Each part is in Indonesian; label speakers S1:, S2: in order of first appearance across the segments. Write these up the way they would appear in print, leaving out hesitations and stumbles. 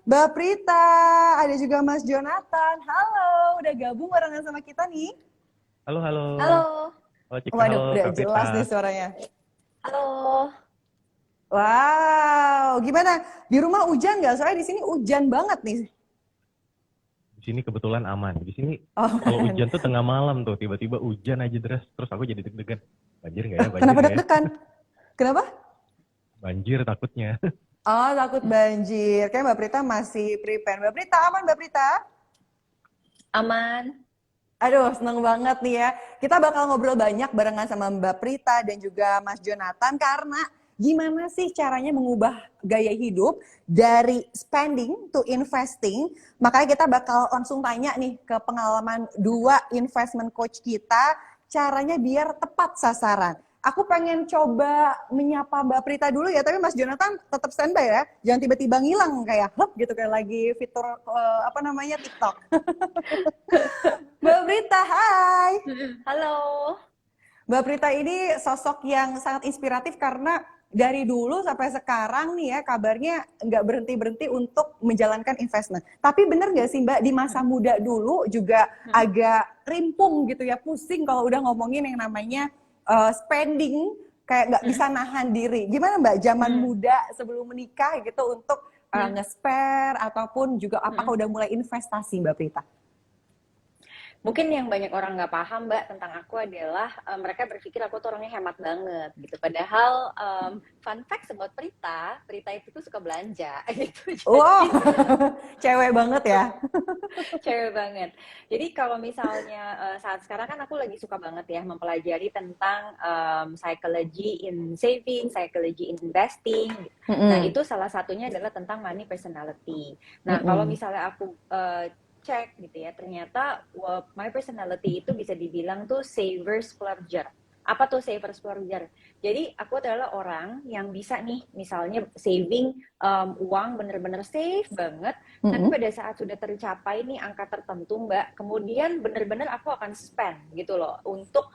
S1: Mbak Prita, ada juga Mas Jonathan. Halo, udah gabung barengan sama kita nih.
S2: Halo, halo.
S3: Halo,
S2: Halo Cika, halo
S1: Waduh, udah
S2: Kak Vita.
S1: jelas nih suaranya.
S3: halo.
S1: Wow, gimana? Di rumah hujan nggak? Soalnya di sini hujan banget nih.
S2: Di sini kebetulan aman. Di sini
S1: Oh,
S2: kalau
S1: man.
S2: hujan tuh tengah malam tuh, tiba-tiba hujan aja deras, terus aku jadi deg-degan. Banjir nggak ya? Banjir
S1: Kenapa
S2: nggak ya?
S1: deg-degan? Kenapa?
S2: Banjir takutnya.
S1: Oh, takut banjir. Kayak Mbak Prita masih prepare. Mbak Prita, aman Mbak Prita?
S3: Aman.
S1: Aduh, seneng banget nih ya. Kita bakal ngobrol banyak barengan sama Mbak Prita dan juga Mas Jonathan karena gimana sih caranya mengubah gaya hidup dari spending to investing. Makanya kita bakal langsung tanya nih ke pengalaman dua investment coach kita, caranya biar tepat sasaran. Aku pengen coba menyapa Mbak Prita dulu ya, tapi Mas Jonathan tetap standby ya. Jangan tiba-tiba ngilang kayak hop gitu kayak lagi fitur TikTok. Mbak Prita, hai.
S3: Halo.
S1: Mbak Prita ini sosok yang sangat inspiratif karena dari dulu sampai sekarang nih ya kabarnya nggak berhenti-berhenti untuk menjalankan investment. Tapi benar nggak sih Mbak di masa muda dulu juga agak rimpung gitu ya, pusing kalau udah ngomongin yang namanya spending, kayak nggak bisa nahan diri. Gimana Mbak zaman muda sebelum menikah gitu untuk nge-spare ataupun juga apakah udah mulai investasi Mbak Prita?
S3: Mungkin yang banyak orang nggak paham, Mbak, tentang aku adalah mereka berpikir aku tuh orangnya hemat banget gitu. Padahal fun fact about Prita, Prita itu tuh suka belanja gitu.
S1: Wow,
S3: Jadi
S1: cewek banget ya.
S3: cewek banget. Jadi kalau misalnya saat sekarang kan aku lagi suka banget ya mempelajari tentang psychology in saving, psychology in investing. Nah, itu salah satunya adalah tentang money personality. Nah, kalau misalnya aku cek gitu ya, ternyata my personality itu bisa dibilang tuh saver splurger. Apa tuh saver splurger? Jadi aku adalah orang yang bisa nih misalnya saving uang bener-bener safe banget, tapi pada saat sudah tercapai nih angka tertentu Mbak, kemudian bener-bener aku akan spend gitu loh untuk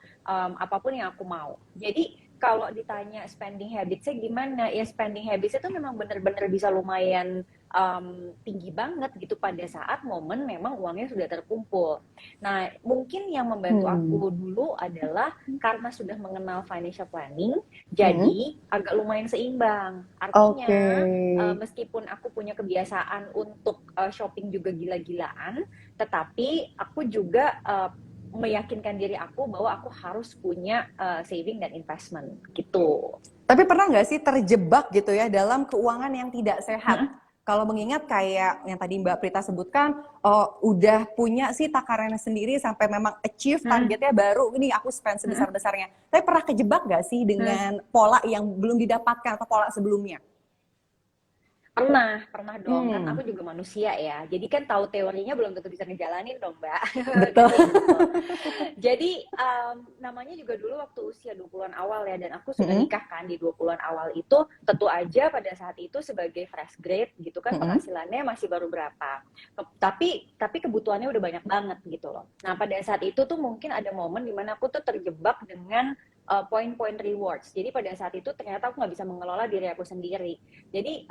S3: apapun yang aku mau. Jadi kalau ditanya spending habits-nya gimana, ya spending habits itu memang bener-bener bisa lumayan tinggi banget gitu pada saat momen memang uangnya sudah terkumpul. Nah, mungkin yang membantu aku dulu adalah karena sudah mengenal financial planning, jadi agak lumayan seimbang. Artinya, meskipun aku punya kebiasaan untuk shopping juga gila-gilaan, tetapi aku juga meyakinkan diri aku bahwa aku harus punya saving dan investment gitu.
S1: Tapi pernah nggak sih terjebak gitu ya dalam keuangan yang tidak sehat? Kalau mengingat kayak yang tadi Mbak Prita sebutkan, oh, udah punya sih takarannya sendiri sampai memang achieve targetnya baru ini aku spend sebesar-besarnya. Tapi pernah kejebak nggak sih dengan pola yang belum didapatkan atau pola sebelumnya?
S3: Pernah dong, kan aku juga manusia ya. Jadi kan tahu teorinya belum tentu bisa ngejalanin dong, Mbak.
S1: Betul.
S3: Gitu. Jadi namanya juga dulu waktu usia 20-an awal ya, dan aku sudah nikah kan di 20-an awal itu, tentu aja pada saat itu sebagai fresh grade gitu kan penghasilannya masih baru berapa. Tapi kebutuhannya udah banyak banget gitu loh. Nah, pada saat itu tuh mungkin ada momen dimana aku tuh terjebak dengan poin-poin rewards. Jadi pada saat itu ternyata aku nggak bisa mengelola diri aku sendiri. Jadi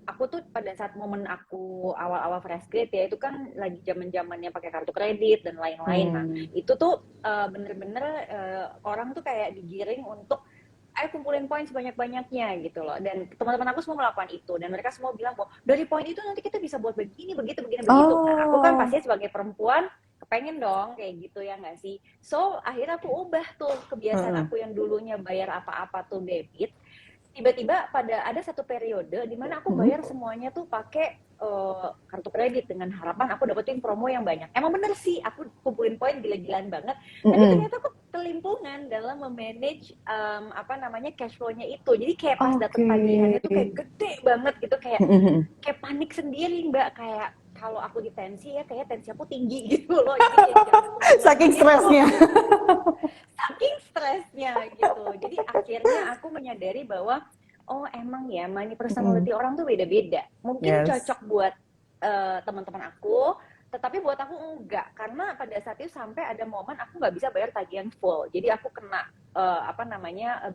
S3: aku tuh pada saat momen aku awal-awal fresh grade ya, itu kan lagi zaman-zamannya pakai kartu kredit dan lain-lain. Nah, itu tuh bener-bener orang tuh kayak digiring untuk ayo kumpulin poin sebanyak-banyaknya gitu loh. Dan teman-teman aku semua melakukan itu, dan mereka semua bilang bahwa dari poin itu nanti kita bisa buat begini, begitu, begitu. Nah, aku kan pasti sebagai perempuan kepengen dong kayak gitu ya nggak sih? So akhirnya aku ubah tuh kebiasaan aku yang dulunya bayar apa-apa tuh debit, tiba-tiba ada satu periode di mana aku bayar semuanya tuh pakai kartu kredit dengan harapan aku dapetin promo yang banyak. Emang bener sih aku kumpulin poin gila-gilaan banget, tapi ternyata aku kelimpungan dalam memanage cash flow-nya itu. Jadi kayak pas dapet tagihannya tuh kayak gede banget gitu, kayak panik sendiri Mbak, kayak kalau aku di tensi ya kayak tensi aku tinggi gitu loh. Jadi kayak
S1: Saking stresnya.
S3: saking stresnya gitu. Jadi akhirnya aku menyadari bahwa oh emang ya money personality orang tuh beda-beda. Mungkin cocok buat teman-teman aku, Tetapi buat aku enggak, karena pada saat itu sampai ada momen aku nggak bisa bayar tagihan full. Jadi aku kena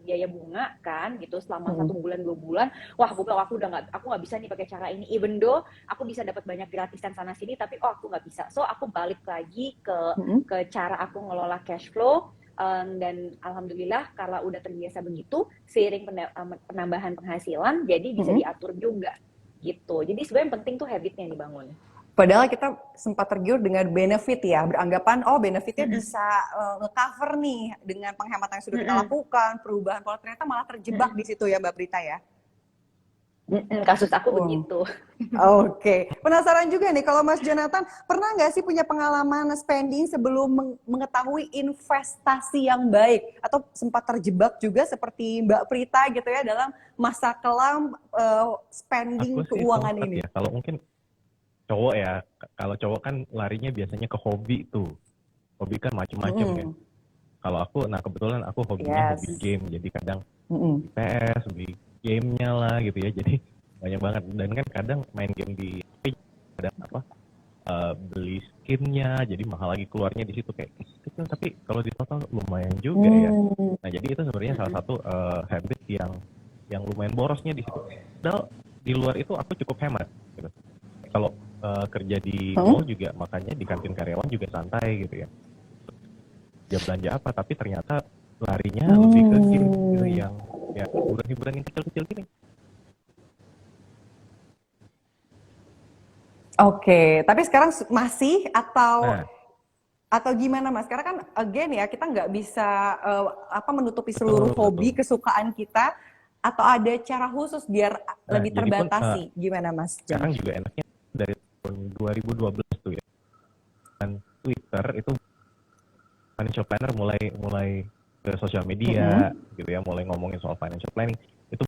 S3: biaya bunga kan gitu selama 1 bulan 2 bulan. Wah, aku bilang aku nggak bisa nih pakai cara ini. Even though aku bisa dapat banyak gratisan sana sini, tapi aku nggak bisa. So aku balik lagi ke cara aku ngelola cash flow. Dan alhamdulillah karena udah terbiasa begitu, seiring penambahan penghasilan, jadi bisa diatur juga gitu. Jadi sebenarnya yang penting tuh habitnya dibangun.
S1: Padahal kita sempat tergiur dengan benefit ya, beranggapan benefitnya bisa nge-cover nih dengan penghematan yang sudah kita lakukan, perubahan pola, ternyata malah terjebak di situ ya Mbak Prita ya.
S3: Kasus aku begitu.
S1: Oke. Penasaran juga nih, kalau Mas Jonathan pernah nggak sih punya pengalaman spending sebelum mengetahui investasi yang baik, atau sempat terjebak juga seperti Mbak Prita gitu ya dalam masa kelam spending keuangan ini?
S2: Ya, kalau mungkin cowok ya, kalau cowok kan larinya biasanya ke hobi tuh. Hobi kan macem-macem ya. Kalau aku, nah kebetulan aku hobinya hobi game, jadi kadang PS, hobi gamenya lah gitu ya, jadi banyak banget. Dan kan kadang main game di kadang beli skinnya, jadi mahal lagi keluarnya di situ kayak kecil, tapi kalau di total lumayan juga ya. Nah jadi itu sebenarnya salah satu habit yang lumayan borosnya di situ. Padahal di luar itu aku cukup hemat gitu. Kalau kerja di mall juga, makanya di kantin karyawan juga santai gitu ya. Dia belanja apa, tapi ternyata larinya lebih ke game gitu, yang ya hiburan-hiburan yang kecil-kecil gini.
S1: Oke, tapi sekarang masih atau gimana Mas? Karena kan again ya, kita nggak bisa menutupi seluruh hobi kesukaan kita, atau ada cara khusus biar lebih terbatasi. Gimana Mas?
S2: Sekarang juga enaknya dari tahun 2012 tuh ya. Dan Twitter itu financial planner mulai ke sosial media gitu ya, mulai ngomongin soal financial planning itu.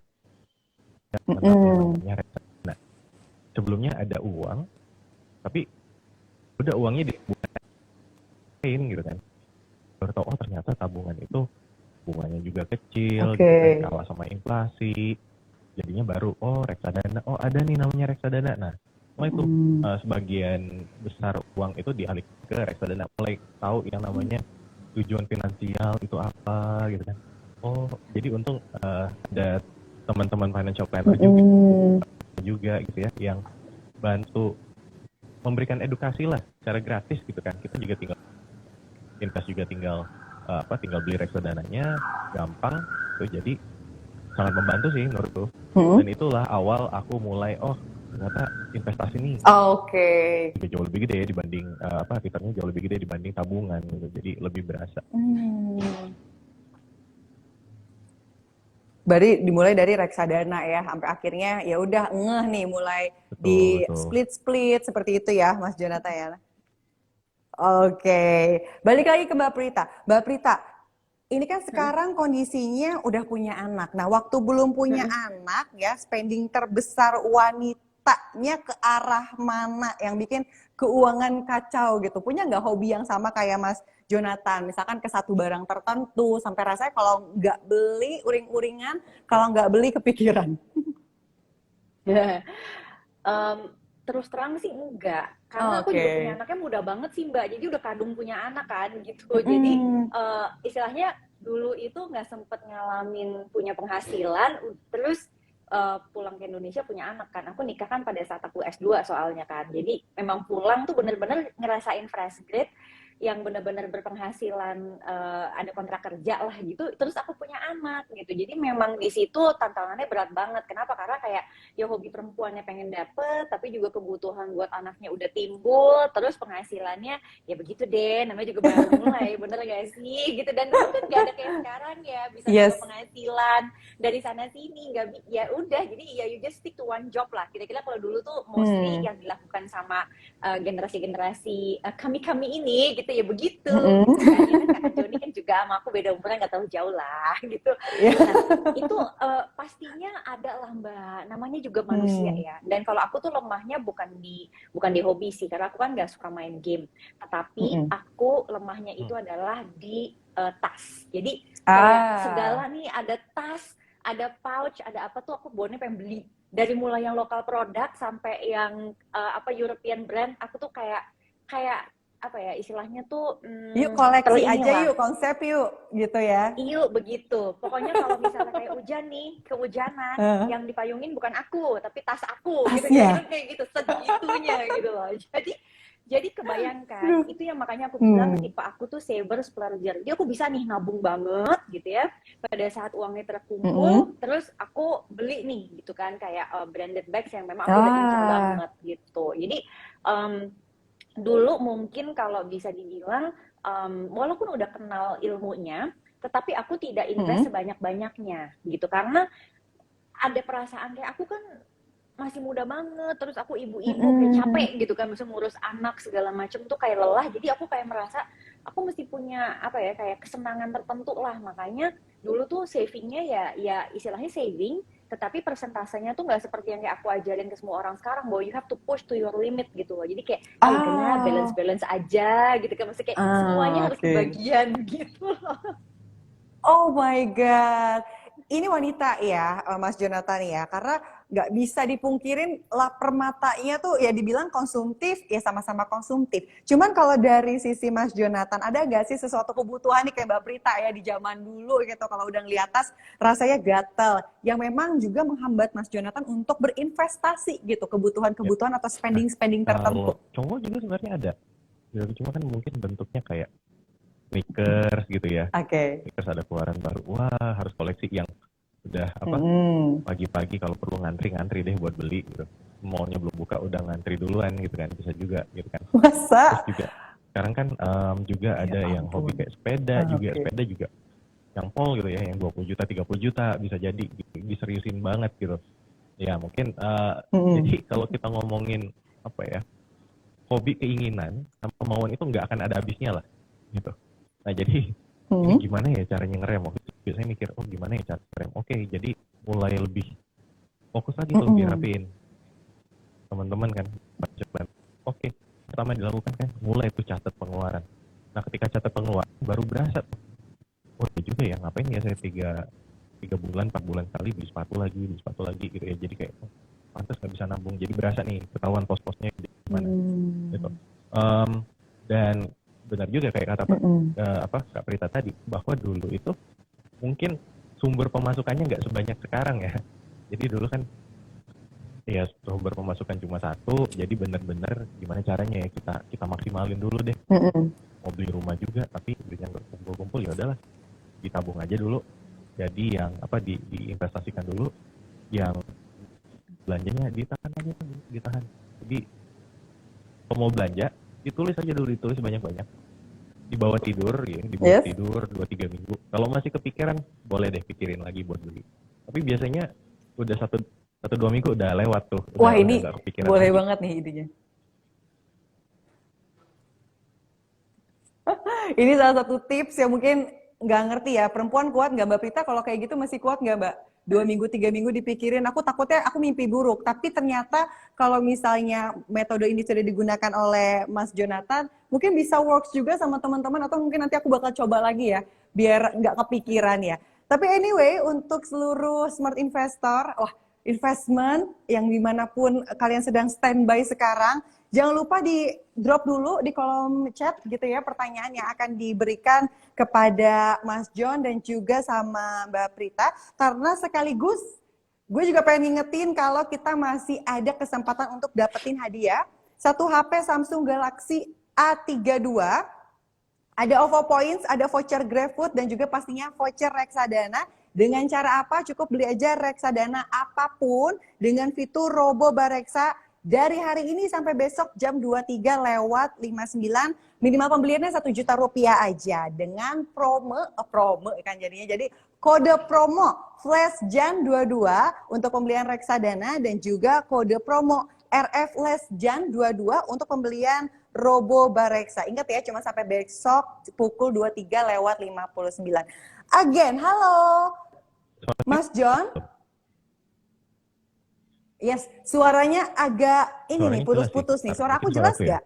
S2: Nah, sebelumnya ada uang, tapi udah uangnya dibukain gitu kan. Baru tahu ternyata tabungan itu bunganya juga kecil, gitu kan, kalah sama inflasi. Jadinya baru reksadana, ada nih namanya reksadana. Nah, mulai itu sebagian besar uang itu dialihkan ke reksadana, mulai tahu yang namanya tujuan finansial itu apa gitu kan. Jadi untung ada teman-teman financial planner juga gitu ya, yang bantu memberikan edukasi lah secara gratis gitu kan. Kita juga tinggal invest, juga tinggal beli reksadananya, gampang tuh. Jadi sangat membantu sih menurutku. Dan itulah awal aku mulai ternyata investasi nih jauh lebih gede dibanding return-nya jauh lebih gede dibanding tabungan gitu. Jadi lebih berasa.
S1: Berarti dimulai dari reksadana ya, sampai akhirnya ya udah ngeh nih, mulai di split seperti itu ya Mas Jonathan ya. Oke, balik lagi ke Mbak Prita. Mbak Prita, ini kan sekarang kondisinya udah punya anak. Nah, waktu belum punya anak ya, spending terbesar wanitanya ke arah mana yang bikin keuangan kacau gitu? Punya nggak hobi yang sama kayak Mas Jonathan? Misalkan ke satu barang tertentu, sampai rasanya kalau nggak beli uring-uringan, kalau nggak beli kepikiran.
S3: Terus terang sih enggak, karena aku juga punya anaknya muda banget sih Mbak, jadi udah kadung punya anak kan gitu. Jadi istilahnya dulu itu nggak sempet ngalamin punya penghasilan, terus pulang ke Indonesia punya anak kan. Aku nikah kan pada saat aku S2 soalnya kan, jadi memang pulang tuh bener-bener ngerasain fresh grade yang benar-benar berpenghasilan, ada kontrak kerja lah gitu, terus aku punya anak gitu. Jadi memang di situ tantangannya berat banget. Kenapa? Karena kayak ya hobi perempuannya pengen dapet, tapi juga kebutuhan buat anaknya udah timbul, terus penghasilannya ya begitu deh, namanya juga baru mulai, bener gak sih? Gitu. Dan dulu kan gak ada kayak sekarang ya, bisa dapat penghasilan dari sana sini, ya udah, jadi ya you just stick to one job lah. Kira-kira kalau dulu tuh mostly yang dilakukan sama generasi-generasi kami ini gitu ya begitu. Kan Kak Joni kan juga sama aku beda umurnya, nggak tahu jauh lah gitu. Nah, itu pastinya ada lah Mbak, namanya juga manusia ya. Dan kalau aku tuh lemahnya bukan di hobi sih, karena aku kan nggak suka main game. Tetapi aku lemahnya itu adalah di tas. Jadi kayak segala nih, ada tas, ada pouch, ada apa tuh aku bawaannya pengen beli. Dari mulai yang lokal produk sampai yang European brand, aku tuh kayak kayak apa ya istilahnya tuh
S1: Yuk koleksi
S3: ini
S1: aja
S3: lah.
S1: yuk, konsep yuk, gitu ya.
S3: Yuk begitu. Pokoknya kalau misalnya kayak hujan nih, kehujanan, yang dipayungin bukan aku, tapi tas aku, gitu
S1: Tasnya.
S3: kira-kira kayak gitu, segitunya gitu loh. Jadi kebayangkan, itu yang makanya aku bilang tipe aku tuh saver splurger. Jadi aku bisa nih nabung banget gitu ya. Pada saat uangnya terkumpul, terus aku beli nih gitu kan kayak branded bags yang memang aku udah incer banget gitu. Jadi dulu mungkin kalau bisa dibilang walaupun udah kenal ilmunya, tetapi aku tidak invest sebanyak-banyaknya gitu karena ada perasaan kayak aku kan masih muda banget, terus aku ibu-ibu kayak capek gitu kan, bisa ngurus anak segala macam tuh kayak lelah, jadi aku kayak merasa aku mesti punya apa ya kayak kesenangan tertentu lah, makanya dulu tuh savingnya ya istilahnya saving, tetapi persentasenya tuh nggak seperti yang kayak aku ajarin ke semua orang sekarang bahwa you have to push to your limit gitu loh, jadi kayak udahlah balance aja gitu kan, mesti kayak semuanya harus kebagian gitu loh.
S1: Oh my God. Ini wanita ya, Mas Jonathan ya, karena nggak bisa dipungkirin lapar matanya tuh ya dibilang konsumtif, ya sama-sama konsumtif. Cuman kalau dari sisi Mas Jonathan, ada nggak sih sesuatu kebutuhan nih kayak Mbak Prita ya di zaman dulu gitu, kalau udah ngeliat tas rasanya gatel, yang memang juga menghambat Mas Jonathan untuk berinvestasi gitu, kebutuhan-kebutuhan atau spending-spending tertentu.
S2: Kalau cowok juga sebenarnya ada, cuma kan mungkin bentuknya kayak sneakers gitu ya. Sneakers ada keluaran baru, wah harus koleksi yang udah apa pagi-pagi kalau perlu ngantri deh buat beli gitu, mallnya belum buka udah ngantri duluan gitu kan, bisa juga gitu kan.
S1: Masa?
S2: Terus juga sekarang kan juga ada yang hobi kayak sepeda juga yang pol gitu ya, yang 20 juta 30 juta bisa jadi gitu, diseriusin banget gitu ya mungkin. Jadi kalau kita ngomongin apa ya, hobi, keinginan sama kemauan itu nggak akan ada habisnya lah gitu. Nah jadi ini gimana ya caranya ngerem? Waktu itu biasanya mikir, oh gimana ya cara ngerem? Oke, jadi mulai lebih fokus lagi tuh, lebih rapiin. Teman-teman kan, oke, pertama dilakukan kan, mulai tuh catat pengeluaran. Nah ketika catat pengeluaran, baru berasa tuh, oh ya juga ya, ngapain ya saya 3 bulan, 4 bulan sekali beli sepatu lagi gitu ya. Jadi kayak, oh, pantas nggak bisa nabung. Jadi berasa nih, ketahuan pos-posnya gimana gitu. Dan benar juga kayak kata Kak Prita tadi, bahwa dulu itu mungkin sumber pemasukannya nggak sebanyak sekarang ya. Jadi dulu kan ya sumber pemasukan cuma satu, jadi benar-benar gimana caranya ya kita maksimalin dulu deh. Mau beli rumah juga, tapi duitnya nggak kumpul-kumpul, ya udahlah ditabung aja dulu. Jadi yang diinvestasikan dulu, yang belanjanya ditahan aja, ditahan. Jadi kalau mau belanja ditulis aja dulu, ditulis banyak-banyak, dibawa tidur ya, tidur 2-3 minggu. Kalau masih kepikiran, boleh deh pikirin lagi buat beli. Tapi biasanya udah 1-2 minggu udah lewat tuh.
S1: Wah ini boleh
S2: lagi.
S1: banget nih idenya. Ini salah satu tips yang mungkin nggak ngerti ya, perempuan kuat nggak Mbak Prita kalau kayak gitu, masih kuat nggak Mbak? 2 minggu, 3 minggu dipikirin, aku takutnya aku mimpi buruk. Tapi ternyata kalau misalnya metode ini sudah digunakan oleh Mas Jonathan, mungkin bisa works juga sama teman-teman, atau mungkin nanti aku bakal coba lagi ya, biar nggak kepikiran ya. Tapi anyway, untuk seluruh smart investor, investment yang dimanapun kalian sedang standby sekarang, jangan lupa di drop dulu di kolom chat gitu ya, pertanyaan yang akan diberikan kepada Mas John dan juga sama Mbak Prita. Karena sekaligus gue juga pengen ngingetin kalau kita masih ada kesempatan untuk dapetin hadiah. 1 HP Samsung Galaxy A32, ada OVO Points, ada voucher GrabFood, dan juga pastinya voucher Reksadana. Dengan cara apa? Cukup beli aja reksadana apapun dengan fitur Robo Bareksa dari hari ini sampai besok jam 23:59. Minimal pembeliannya Rp1.000.000 aja dengan promo kan jadinya. Jadi kode promo FlashJan22 untuk pembelian reksadana, dan juga kode promo RF Lesjan 22 untuk pembelian Robo Bareksa. Ingat ya, cuma sampai besok pukul 23:59. Again, halo Mas John. Yes, suaranya agak ini nih, putus-putus nih. Suara aku jelas nggak?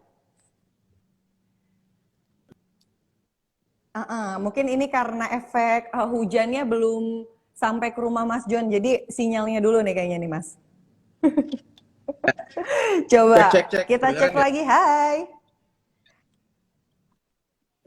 S1: Mungkin ini karena efek hujannya belum sampai ke rumah Mas John, jadi sinyalnya dulu nih kayaknya nih Mas. Coba cek. Kita cek lagi. Hai.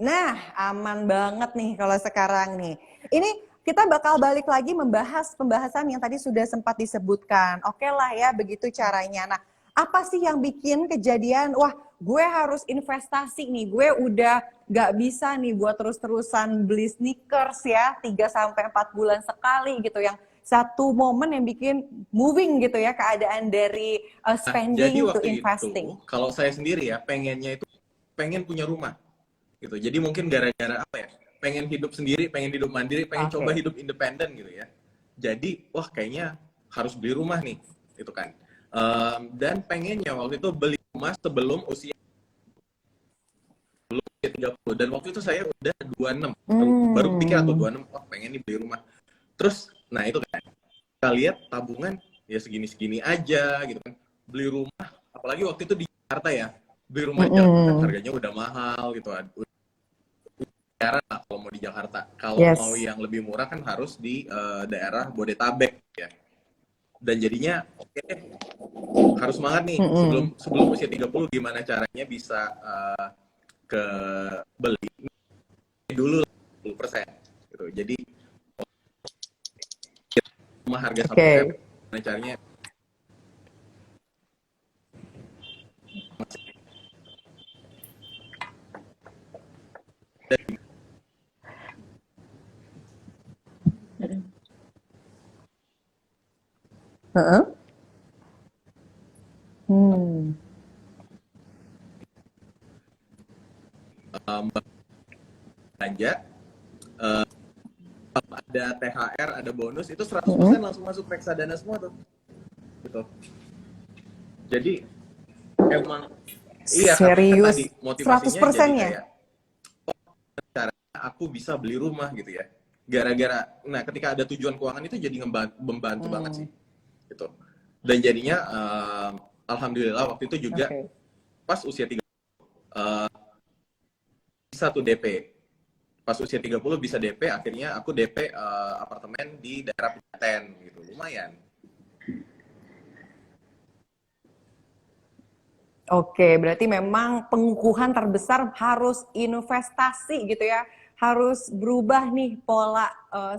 S1: Nah, aman banget nih kalau sekarang nih. Ini kita bakal balik lagi membahas pembahasan yang tadi sudah sempat disebutkan. Oke lah ya, begitu caranya. Nah, apa sih yang bikin kejadian, wah gue harus investasi nih, gue udah gak bisa nih buat terus-terusan beli sneakers ya, 3 sampai 4 bulan sekali gitu, yang satu momen yang bikin moving gitu ya, keadaan dari
S4: Nah, jadi
S1: spending to
S4: waktu
S1: investing.
S4: itu, kalau saya sendiri ya, pengennya itu pengen punya rumah gitu. Jadi mungkin gara-gara apa ya? Pengen hidup sendiri, pengen hidup mandiri, pengen coba hidup independen gitu ya. Jadi, wah kayaknya harus beli rumah nih, gitu kan. Dan pengennya waktu itu beli rumah sebelum usia 30. Dan waktu itu saya udah 26. Baru pikir atau 26, wah pengen nih beli rumah. Terus, nah itu kan, kita lihat tabungan ya segini-segini aja gitu kan. Beli rumah, apalagi waktu itu di Jakarta ya. Beli rumah di Jakarta kan harganya udah mahal gitu. Daerah lah kalau mau di Jakarta. Kalau mau yang lebih murah kan harus di daerah Bodetabek ya. Dan jadinya oke, harus semangat nih sebelum usia 30 gimana caranya bisa ke beli dulu 10% gitu. Jadi rumah harga 1 M gimana caranya belanja, ada THR, ada bonus, itu 100% langsung masuk reksadana semua tuh. Gitu. Jadi emang iya
S1: serius,
S4: kan tadi motivasinya
S1: 100%
S4: jadi
S1: ya?
S4: kayak caranya aku bisa beli rumah gitu ya. Gara-gara, nah ketika ada tujuan keuangan itu jadi membantu banget sih. Gitu. Dan jadinya alhamdulillah waktu itu juga pas usia 30 bisa tuh DP. Pas usia 30 bisa DP, akhirnya aku DP apartemen di daerah Pejaten gitu. Lumayan.
S1: Oke, berarti memang pengukuhan terbesar harus investasi gitu ya. Harus berubah nih pola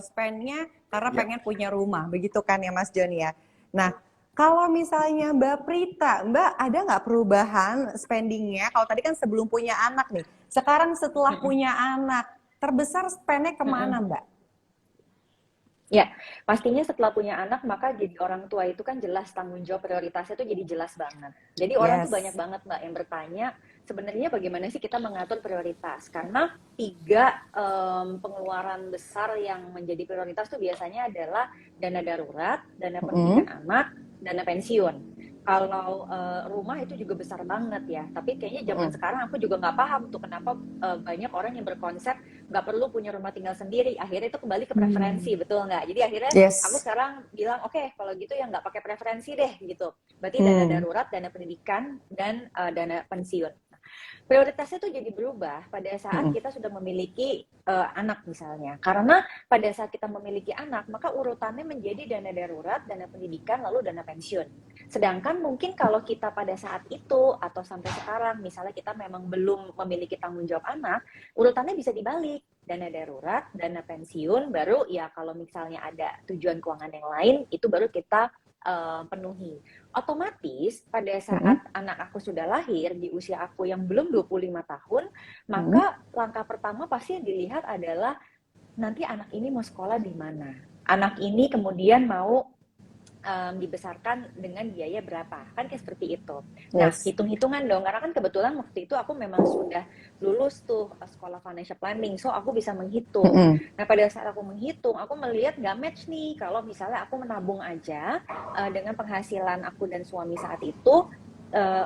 S1: spend-nya karena pengen punya rumah. Begitu kan ya Mas Joni ya. Nah, kalau misalnya Mbak Prita, Mbak ada nggak perubahan spending-nya? Kalau tadi kan sebelum punya anak nih. Sekarang setelah punya anak, terbesar spend-nya kemana Mbak?
S3: Ya, pastinya setelah punya anak, maka jadi orang tua itu kan jelas tanggung jawab prioritasnya itu jadi jelas banget. Jadi orang tuh banyak banget Mbak yang bertanya, sebenarnya bagaimana sih kita mengatur prioritas? Karena 3 pengeluaran besar yang menjadi prioritas tuh biasanya adalah dana darurat, dana pendidikan anak, dana pensiun. Kalau rumah itu juga besar banget ya, tapi kayaknya zaman sekarang aku juga nggak paham tuh kenapa banyak orang yang berkonsep nggak perlu punya rumah tinggal sendiri. Akhirnya itu kembali ke preferensi, betul nggak? Jadi akhirnya aku sekarang bilang oke, kalau gitu ya nggak pakai preferensi deh gitu. Berarti dana darurat, dana pendidikan, dan dana pensiun. Prioritasnya tuh jadi berubah pada saat kita sudah memiliki anak misalnya. Karena pada saat kita memiliki anak, maka urutannya menjadi dana darurat, dana pendidikan, lalu dana pensiun. Sedangkan mungkin kalau kita pada saat itu atau sampai sekarang, misalnya kita memang belum memiliki tanggung jawab anak, urutannya bisa dibalik. Dana darurat, dana pensiun, baru ya kalau misalnya ada tujuan keuangan yang lain, itu baru kita penuhi. Otomatis pada saat anak aku sudah lahir di usia aku yang belum 25 tahun, maka langkah pertama pasti yang dilihat adalah nanti anak ini mau sekolah di mana. Anak ini kemudian mau dibesarkan dengan biaya berapa, kan kayak seperti itu. Nah, hitung-hitungan dong, karena kan kebetulan waktu itu aku memang sudah lulus tuh sekolah financial planning, so aku bisa menghitung. Nah, pada saat aku menghitung, aku melihat gak match nih, kalau misalnya aku menabung aja dengan penghasilan aku dan suami saat itu,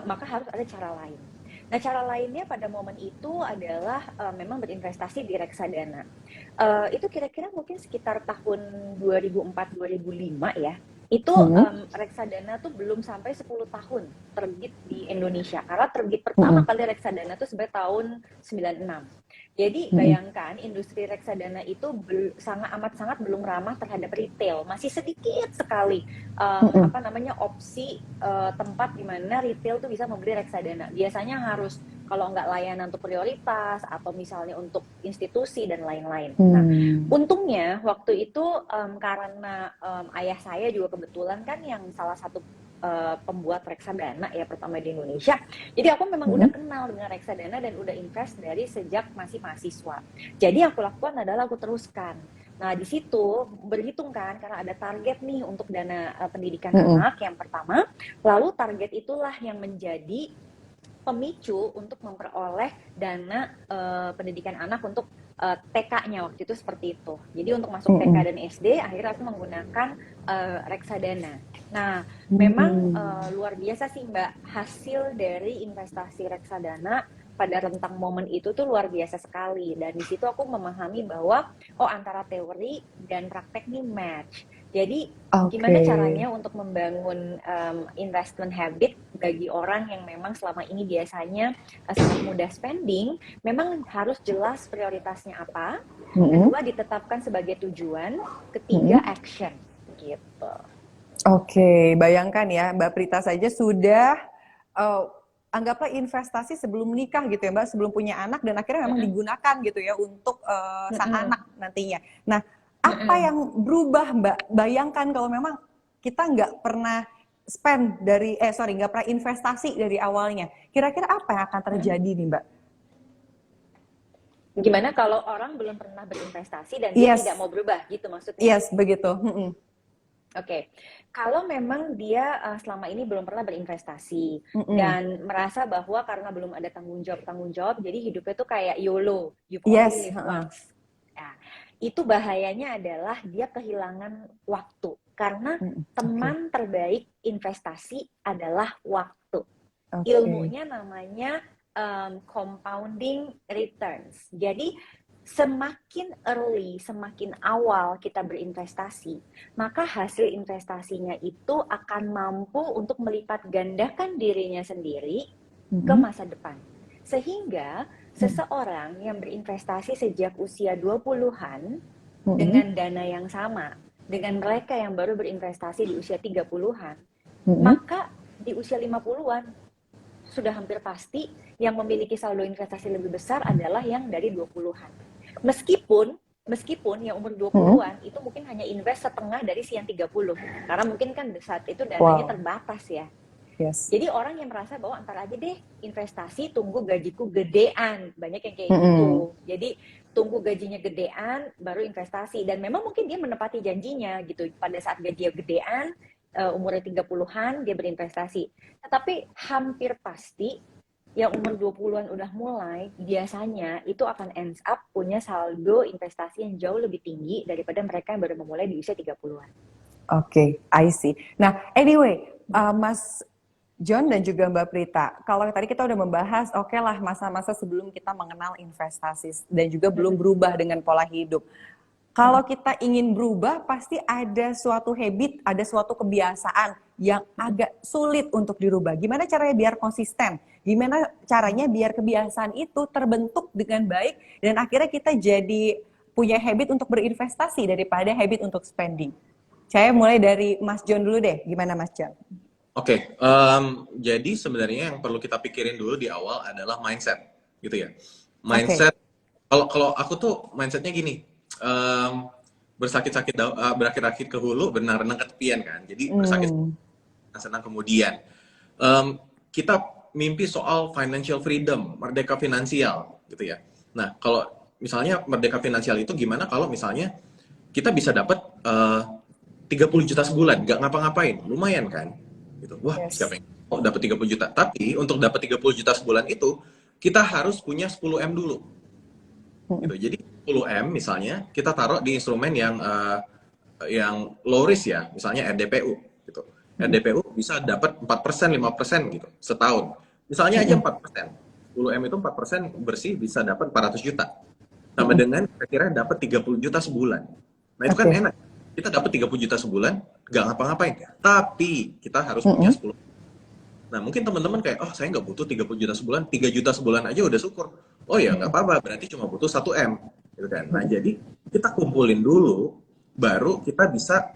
S3: maka harus ada cara lain. Nah, cara lainnya pada momen itu adalah memang berinvestasi di reksadana. Itu kira-kira mungkin sekitar tahun 2004-2005 ya. Itu reksadana tuh belum sampai 10 tahun terbit di Indonesia. Karena terbit pertama kali reksadana tuh sebenarnya tahun 96. Jadi bayangkan industri reksadana itu sangat belum ramah terhadap retail. Masih sedikit sekali opsi tempat di mana retail tuh bisa membeli reksadana. Biasanya harus kalau nggak layanan untuk prioritas atau misalnya untuk institusi dan lain-lain. Nah, untungnya waktu itu karena ayah saya juga kebetulan kan yang salah satu pembuat reksadana ya pertama di Indonesia. Jadi aku memang udah kenal dengan reksadana dan udah invest dari sejak masih mahasiswa. Jadi aku lakukan adalah aku teruskan. Nah, di situ berhitung kan karena ada target nih untuk dana pendidikan anak yang pertama, lalu target itulah yang menjadi pemicu untuk memperoleh dana pendidikan anak untuk TK-nya waktu itu seperti itu. Jadi untuk masuk TK dan SD akhirnya aku menggunakan reksadana. Nah, memang luar biasa sih Mbak, hasil dari investasi reksadana pada rentang momen itu tuh luar biasa sekali. Dan di situ aku memahami bahwa antara teori dan praktek nih match. Jadi gimana caranya untuk membangun investment habit bagi orang yang memang selama ini biasanya sangat mudah spending, memang harus jelas prioritasnya apa, kedua ditetapkan sebagai tujuan, ketiga action gitu.
S1: Oke, bayangkan ya Mbak Prita saja sudah anggaplah investasi sebelum nikah gitu ya Mbak, sebelum punya anak dan akhirnya memang digunakan gitu ya untuk sang anak nantinya. Nah, apa yang berubah Mbak? Bayangkan kalau memang kita nggak pernah nggak pernah investasi dari awalnya. Kira-kira apa yang akan terjadi nih Mbak?
S3: Gimana kalau orang belum pernah berinvestasi dan dia tidak mau berubah gitu maksudnya?
S1: Yes, begitu.
S3: Oke, kalau memang dia selama ini belum pernah berinvestasi dan merasa bahwa karena belum ada tanggung jawab, jadi hidupnya tuh kayak YOLO, you only live once. Nah, itu bahayanya adalah dia kehilangan waktu karena teman terbaik investasi adalah waktu. Ilmunya namanya compounding returns. Jadi semakin early, semakin awal kita berinvestasi, maka hasil investasinya itu akan mampu untuk melipat gandakan dirinya sendiri ke masa depan. Sehingga seseorang yang berinvestasi sejak usia 20-an dengan dana yang sama dengan mereka yang baru berinvestasi di usia 30-an, maka di usia 50-an sudah hampir pasti yang memiliki saldo investasi lebih besar adalah yang dari 20-an. Meskipun yang umur 20-an itu mungkin hanya invest setengah dari si yang 30. Karena mungkin kan saat itu dananya terbatas ya.
S1: Yes.
S3: Jadi orang yang merasa bahwa antar aja deh investasi tunggu gajiku gedean. Banyak yang kayak gitu. Jadi tunggu gajinya gedean baru investasi. Dan memang mungkin dia menepati janjinya gitu. Pada saat gajinya gedean, umurnya 30-an dia berinvestasi. Tetapi hampir pasti yang umur 20-an udah mulai, biasanya itu akan ends up punya saldo investasi yang jauh lebih tinggi daripada mereka yang baru memulai di usia 30-an.
S1: Oke, I see. Nah, anyway, Mas John dan juga Mbak Prita, kalau tadi kita udah membahas, oke lah masa-masa sebelum kita mengenal investasi dan juga belum berubah dengan pola hidup. Kalau kita ingin berubah, pasti ada suatu habit, ada suatu kebiasaan yang agak sulit untuk dirubah. Gimana caranya biar konsisten? Gimana caranya biar kebiasaan itu terbentuk dengan baik dan akhirnya kita jadi punya habit untuk berinvestasi daripada habit untuk spending? Saya mulai dari Mas John dulu deh. Gimana Mas John?
S4: Oke, jadi sebenarnya yang perlu kita pikirin dulu di awal adalah mindset, gitu ya. Mindset. Kalau aku tuh mindsetnya gini. Bersakit-sakit berakit-akit ke hulu, berenang-renang ke tepian kan. Jadi bersakit senang kemudian. Kita mimpi soal financial freedom, merdeka finansial gitu ya. Nah, kalau misalnya merdeka finansial itu gimana kalau misalnya kita bisa dapat 30 juta sebulan, nggak ngapa-ngapain, lumayan kan? Gitu. Wah, siapa yang dapat 30 juta? Tapi untuk dapat 30 juta sebulan itu kita harus punya 10M dulu. Gitu. Jadi 10M misalnya kita taruh di instrumen yang low risk ya, misalnya RDPU gitu. RDPU bisa dapat 4%, 5% gitu setahun. Misalnya aja 4%. 10M itu 4% bersih bisa dapat 400 juta. Sama dengan kira-kira dapat 30 juta sebulan. Nah, itu kan enak. Kita dapat 30 juta sebulan, nggak ngapa-ngapain. Tapi kita harus punya 10. Nah, mungkin teman-teman kayak, oh saya nggak butuh 30 juta sebulan, 3 juta sebulan aja udah syukur. Oh ya, nggak apa-apa, berarti cuma butuh 1M. Gitu kan. Nah, jadi kita kumpulin dulu, baru kita bisa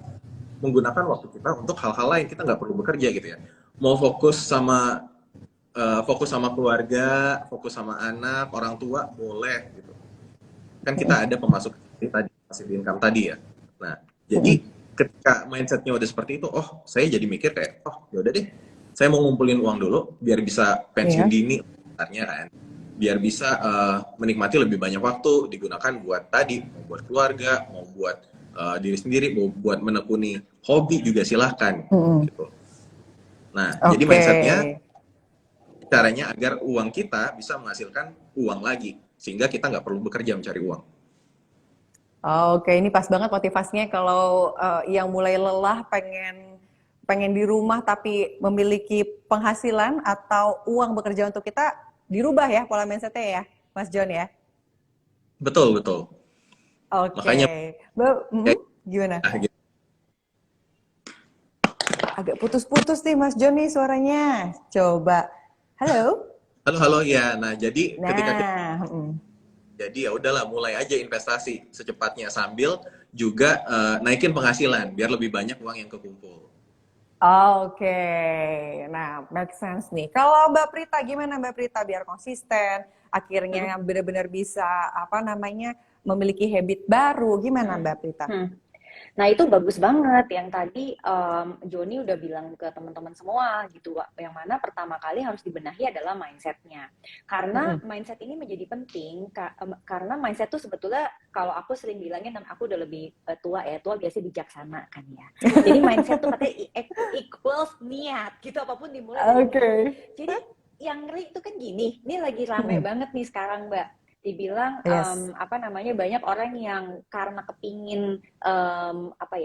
S4: menggunakan waktu kita untuk hal-hal lain. Kita nggak perlu bekerja gitu ya. Mau fokus sama fokus sama keluarga, fokus sama anak, orang tua, boleh gitu. Kan kita ada pemasukan tadi, passive income tadi ya. Nah, jadi ketika mindsetnya udah seperti itu, oh saya jadi mikir kayak, oh yaudah deh, saya mau ngumpulin uang dulu biar bisa pensiun dini, sebenarnya kan. Biar bisa menikmati lebih banyak waktu digunakan buat tadi, mau buat keluarga, mau buat diri sendiri, mau buat menekuni hobi juga silahkan. Gitu. Nah, jadi mindsetnya caranya agar uang kita bisa menghasilkan uang lagi, sehingga kita nggak perlu bekerja mencari uang.
S1: Oke, ini pas banget motivasinya kalau yang mulai lelah pengen di rumah tapi memiliki penghasilan atau uang bekerja untuk kita, dirubah ya pola mindsetnya ya, Mas John ya.
S4: Betul, betul.
S1: Oke,
S4: Makanya
S1: gimana?
S4: gitu.
S1: Agak putus-putus nih Mas John nih suaranya. Coba, halo.
S4: Halo ya. Nah, jadi ketika kita
S1: Nah,
S4: jadi ya udahlah mulai aja investasi secepatnya sambil juga naikin penghasilan biar lebih banyak uang yang kekumpul.
S1: Oke, nah make sense nih. Kalau Mbak Prita, gimana Mbak Prita biar konsisten, akhirnya benar-benar bisa memiliki habit baru, gimana Mbak Prita?
S3: Nah itu bagus banget yang tadi Joni udah bilang ke teman-teman semua gitu, yang mana pertama kali harus dibenahi adalah mindsetnya. Karena mindset ini menjadi penting karena mindset itu sebetulnya kalau aku sering bilangin, dan aku udah lebih tua biasanya bijaksana kan ya. Jadi mindset tuh katanya equals niat gitu, apapun dimulai dari niat. Jadi yang ngeri itu kan gini, ini lagi rame banget nih sekarang Mbak. Dibilang banyak orang yang karena kepingin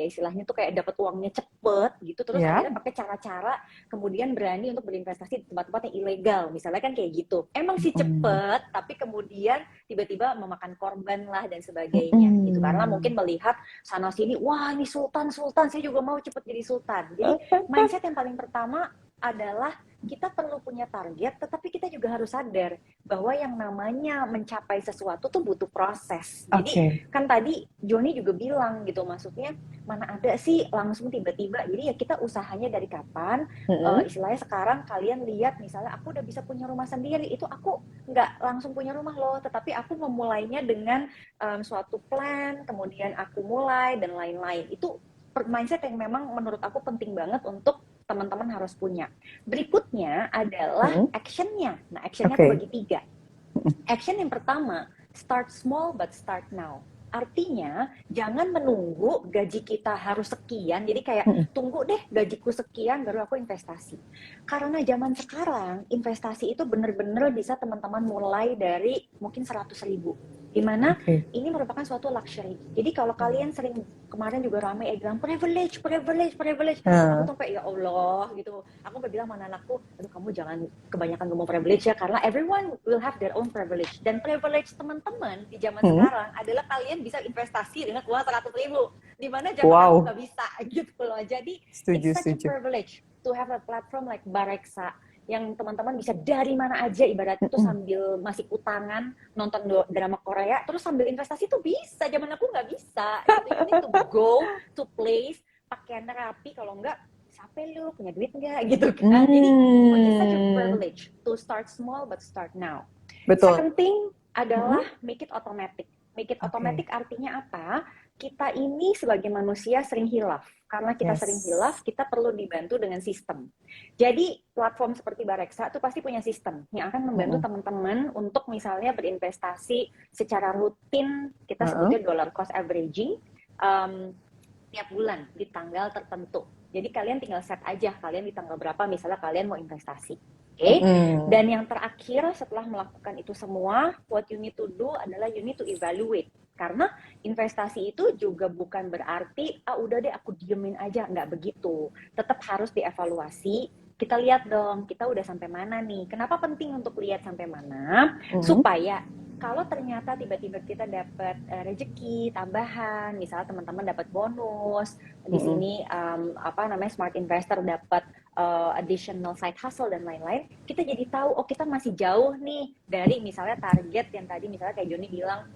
S3: istilahnya tuh kayak dapat uangnya cepet gitu, terus akhirnya pakai cara-cara kemudian berani untuk berinvestasi di tempat-tempat yang ilegal, misalnya kan kayak gitu. Emang sih cepet, tapi kemudian tiba-tiba memakan korban lah dan sebagainya gitu, karena mungkin melihat sana sini, wah ini sultan, saya juga mau cepet jadi sultan. Jadi mindset yang paling pertama adalah kita perlu punya target, tetapi kita juga harus sadar bahwa yang namanya mencapai sesuatu tuh butuh proses. Jadi kan tadi Joni juga bilang gitu, maksudnya mana ada sih langsung tiba-tiba. Jadi ya kita usahanya dari kapan, istilahnya sekarang kalian lihat misalnya aku udah bisa punya rumah sendiri, itu aku nggak langsung punya rumah loh, tetapi aku memulainya dengan suatu plan, kemudian aku mulai dan lain-lain. Itu mindset yang memang menurut aku penting banget untuk teman-teman harus punya. Berikutnya adalah actionnya. Nah, actionnya aku bagi 3. Action yang pertama, start small but start now. Artinya, jangan menunggu gaji kita harus sekian. Jadi kayak, tunggu deh gajiku sekian baru aku investasi. Karena zaman sekarang, investasi itu benar-benar bisa teman-teman mulai dari mungkin 100.000. Dimana ini merupakan suatu luxury. Jadi kalau kalian sering, kemarin juga ramai bilang privilege. Aku tuh kayak ya Allah gitu. Aku bilang sama anakku, aduh kamu jangan kebanyakan ngomong privilege ya, karena everyone will have their own privilege. Dan privilege teman-teman di zaman sekarang adalah kalian bisa investasi dengan uang 100.000. Dimana zaman aku nggak bisa gitu loh. Jadi it's such a privilege to have a platform like Bareksa, yang teman-teman bisa dari mana aja ibaratnya tuh sambil masih utangan nonton drama Korea terus sambil investasi tuh bisa. Zaman aku nggak bisa gitu. You need to go to place, pakaian rapi, kalau enggak siapa lu punya duit nggak gitu kan. Jadi it's such a privilege to start small but start now.
S1: Betul.
S3: Second thing adalah make it automatic. Make it automatic artinya apa? Kita ini sebagai manusia sering hilaf. Karena kita sering hilaf, kita perlu dibantu dengan sistem. Jadi platform seperti Bareksa itu pasti punya sistem yang akan membantu teman-teman untuk misalnya berinvestasi secara rutin, kita sebutnya dollar cost averaging, tiap bulan di tanggal tertentu. Jadi kalian tinggal set aja, kalian di tanggal berapa misalnya kalian mau investasi. Dan yang terakhir setelah melakukan itu semua, what you need to do adalah you need to evaluate. Karena investasi itu juga bukan berarti udah deh aku diemin aja, nggak begitu. Tetap harus dievaluasi. Kita lihat dong, kita udah sampai mana nih. Kenapa penting untuk lihat sampai mana? Supaya kalau ternyata tiba-tiba kita dapat rezeki tambahan, misalnya teman-teman dapat bonus di sini, smart investor dapat additional side hustle dan lain-lain, kita jadi tahu kita masih jauh nih dari misalnya target yang tadi misalnya kayak Joni bilang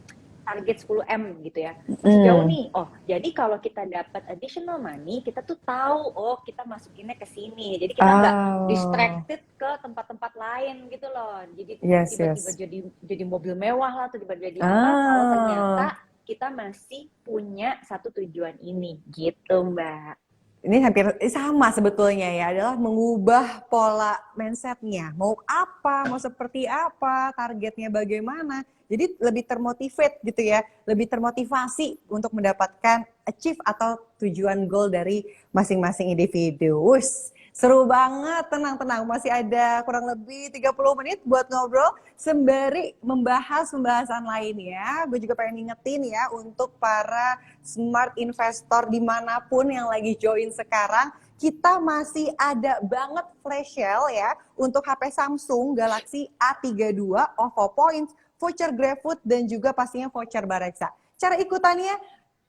S3: target 10M gitu ya. Masih jauh nih. Oh, jadi kalau kita dapat additional money, kita tuh tahu, oh kita masukinnya ke sini. Jadi kita nggak distracted ke tempat-tempat lain gitu loh. Jadi tiba-tiba jadi mobil mewah lah, atau tiba-tiba jadi apa, kalau ternyata kita masih punya satu tujuan ini gitu, Mbak.
S1: Ini hampir sama sebetulnya ya, adalah mengubah pola mindsetnya. Mau apa, mau seperti apa, targetnya bagaimana. Jadi lebih termotivate gitu ya, lebih termotivasi untuk mendapatkan achieve atau tujuan goal dari masing-masing individu. Wush, seru banget, tenang-tenang. Masih ada kurang lebih 30 menit buat ngobrol sembari membahas pembahasan lainnya. Gue juga pengen ngingetin ya untuk para smart investor dimanapun yang lagi join sekarang, kita masih ada banget flash sale ya untuk HP Samsung Galaxy A32, OVO Points, voucher GrabFood, dan juga pastinya voucher Bareksa. Cara ikutannya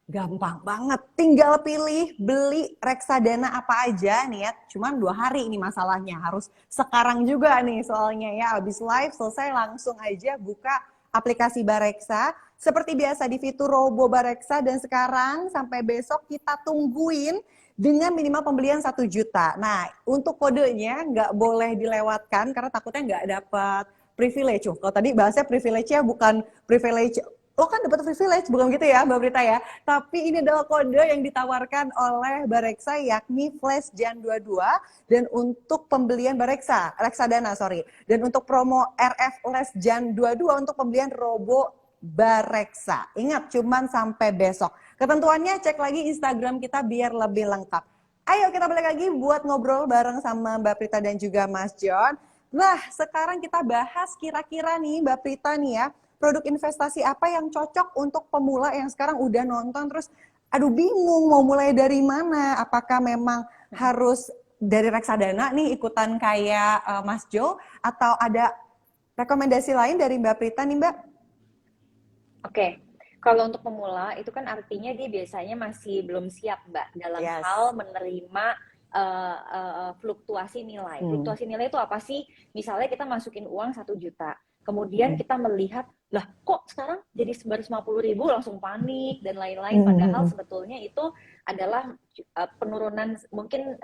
S1: gampang banget, tinggal pilih beli reksadana apa aja nih ya. Cuman 2 hari ini masalahnya, harus sekarang juga nih soalnya ya. Abis live selesai langsung aja buka aplikasi Bareksa. Seperti biasa di fitur Robo Bareksa, dan sekarang sampai besok kita tungguin dengan minimal pembelian 1 juta. Nah, untuk kodenya nggak boleh dilewatkan karena takutnya nggak dapat privilege. Kalau tadi bahasnya privilege-nya bukan privilege, lo kan dapat privilege, bukan gitu ya Mbak Prita ya. Tapi ini adalah kode yang ditawarkan oleh Bareksa, yakni Flash Jan 22, dan untuk pembelian reksadana. Dan untuk promo RF Flash Jan 22 untuk pembelian Robo Bareksa. Ingat, cuman sampai besok. Ketentuannya cek lagi Instagram kita biar lebih lengkap. Ayo kita balik lagi buat ngobrol bareng sama Mbak Prita dan juga Mas John. Nah, sekarang kita bahas kira-kira nih Mbak Prita nih ya, produk investasi apa yang cocok untuk pemula yang sekarang udah nonton terus aduh bingung mau mulai dari mana, apakah memang harus dari reksadana nih ikutan kayak Mas Jo, atau ada rekomendasi lain dari Mbak Prita nih Mbak?
S3: Oke, kalau untuk pemula itu kan artinya dia biasanya masih belum siap Mbak dalam hal menerima fluktuasi nilai. Fluktuasi nilai itu apa sih? Misalnya kita masukin uang 1 juta. Kemudian kita melihat, lah kok sekarang jadi 950.000 langsung panik dan lain-lain. Padahal sebetulnya itu adalah penurunan, mungkin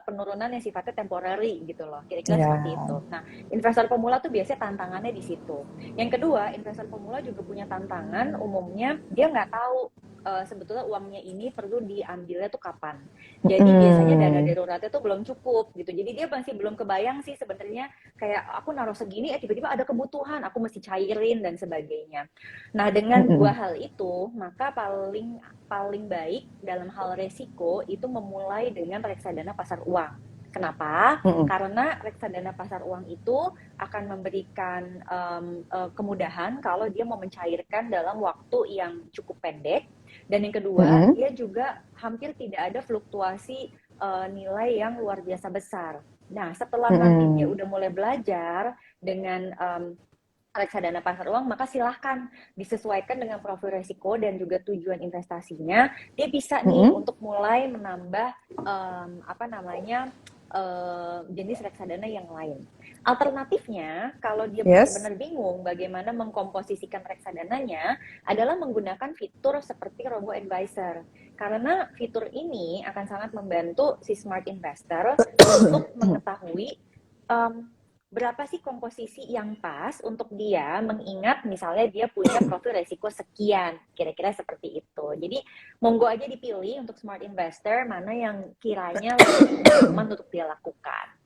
S3: penurunan yang sifatnya temporary gitu loh. Kira-kira seperti itu. Nah, investor pemula tuh biasanya tantangannya di situ. Yang kedua, investor pemula juga punya tantangan, umumnya dia nggak tahu sebetulnya uangnya ini perlu diambilnya tuh kapan. Jadi biasanya dana daruratnya tuh belum cukup gitu. Jadi dia masih belum kebayang sih sebenarnya, kayak aku naruh segini tiba-tiba ada kebutuhan, aku mesti cairin dan sebagainya. Nah, dengan 2 hal itu, maka paling baik dalam hal resiko itu memulai dengan reksadana pasar uang. Kenapa? Karena reksadana pasar uang itu akan memberikan kemudahan kalau dia mau mencairkan dalam waktu yang cukup pendek. Dan yang kedua, dia juga hampir tidak ada fluktuasi nilai yang luar biasa besar. Nah, setelah nanti dia udah mulai belajar dengan reksadana pasar uang, maka silahkan disesuaikan dengan profil resiko dan juga tujuan investasinya. Dia bisa nih untuk mulai menambah jenis reksadana yang lain. Alternatifnya, kalau dia benar-benar bingung bagaimana mengkomposisikan reksadananya, adalah menggunakan fitur seperti Robo Advisor. Karena fitur ini akan sangat membantu si smart investor untuk mengetahui berapa sih komposisi yang pas untuk dia, mengingat misalnya dia punya profil resiko sekian, kira-kira seperti itu. Jadi monggo aja dipilih untuk smart investor mana yang kiranya lebih nyaman untuk dia lakukan.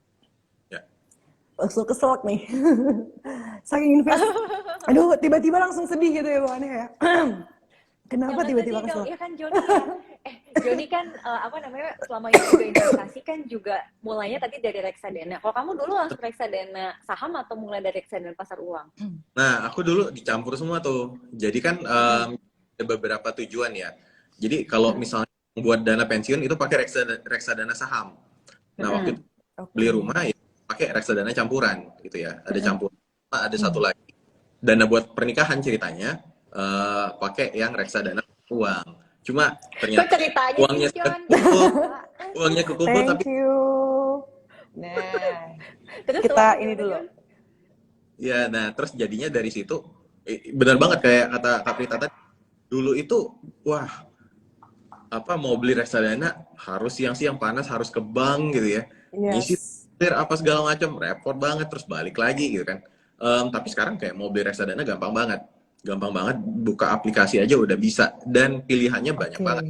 S1: Keselak nih. Saking invest. Aduh, tiba-tiba langsung sedih gitu ya bawaannya ya. Kenapa tiba-tiba keselak?
S3: Iya kan Joni ya. Joni kan selama ini juga investasi kan juga mulainya tadi dari reksadana. Kalau kamu dulu langsung reksadana saham atau mulai dari reksadana pasar uang?
S4: Nah, aku dulu dicampur semua tuh. Jadi kan ada beberapa tujuan ya. Jadi kalau misalnya buat dana pensiun itu pakai reksadana saham. Nah, waktu itu beli rumah ya pakai reksadana campuran gitu ya. Ada campuran, ada satu lagi dana buat pernikahan ceritanya pakai yang reksadana uang. Cuma ternyata uangnya kekumpul tapi
S1: nah
S3: terus
S1: kita ini dulu
S4: ya, nah terus jadinya dari situ benar banget kayak kata Kak Prita tadi, dulu itu wah mau beli reksadana harus siang-siang panas, harus ke bank gitu ya, ngisi
S1: Yes.
S4: apa segala macam, repot banget, terus balik lagi gitu kan. Tapi sekarang kayak mau beli reksadana gampang banget buka aplikasi aja udah bisa, dan pilihannya banyak banget.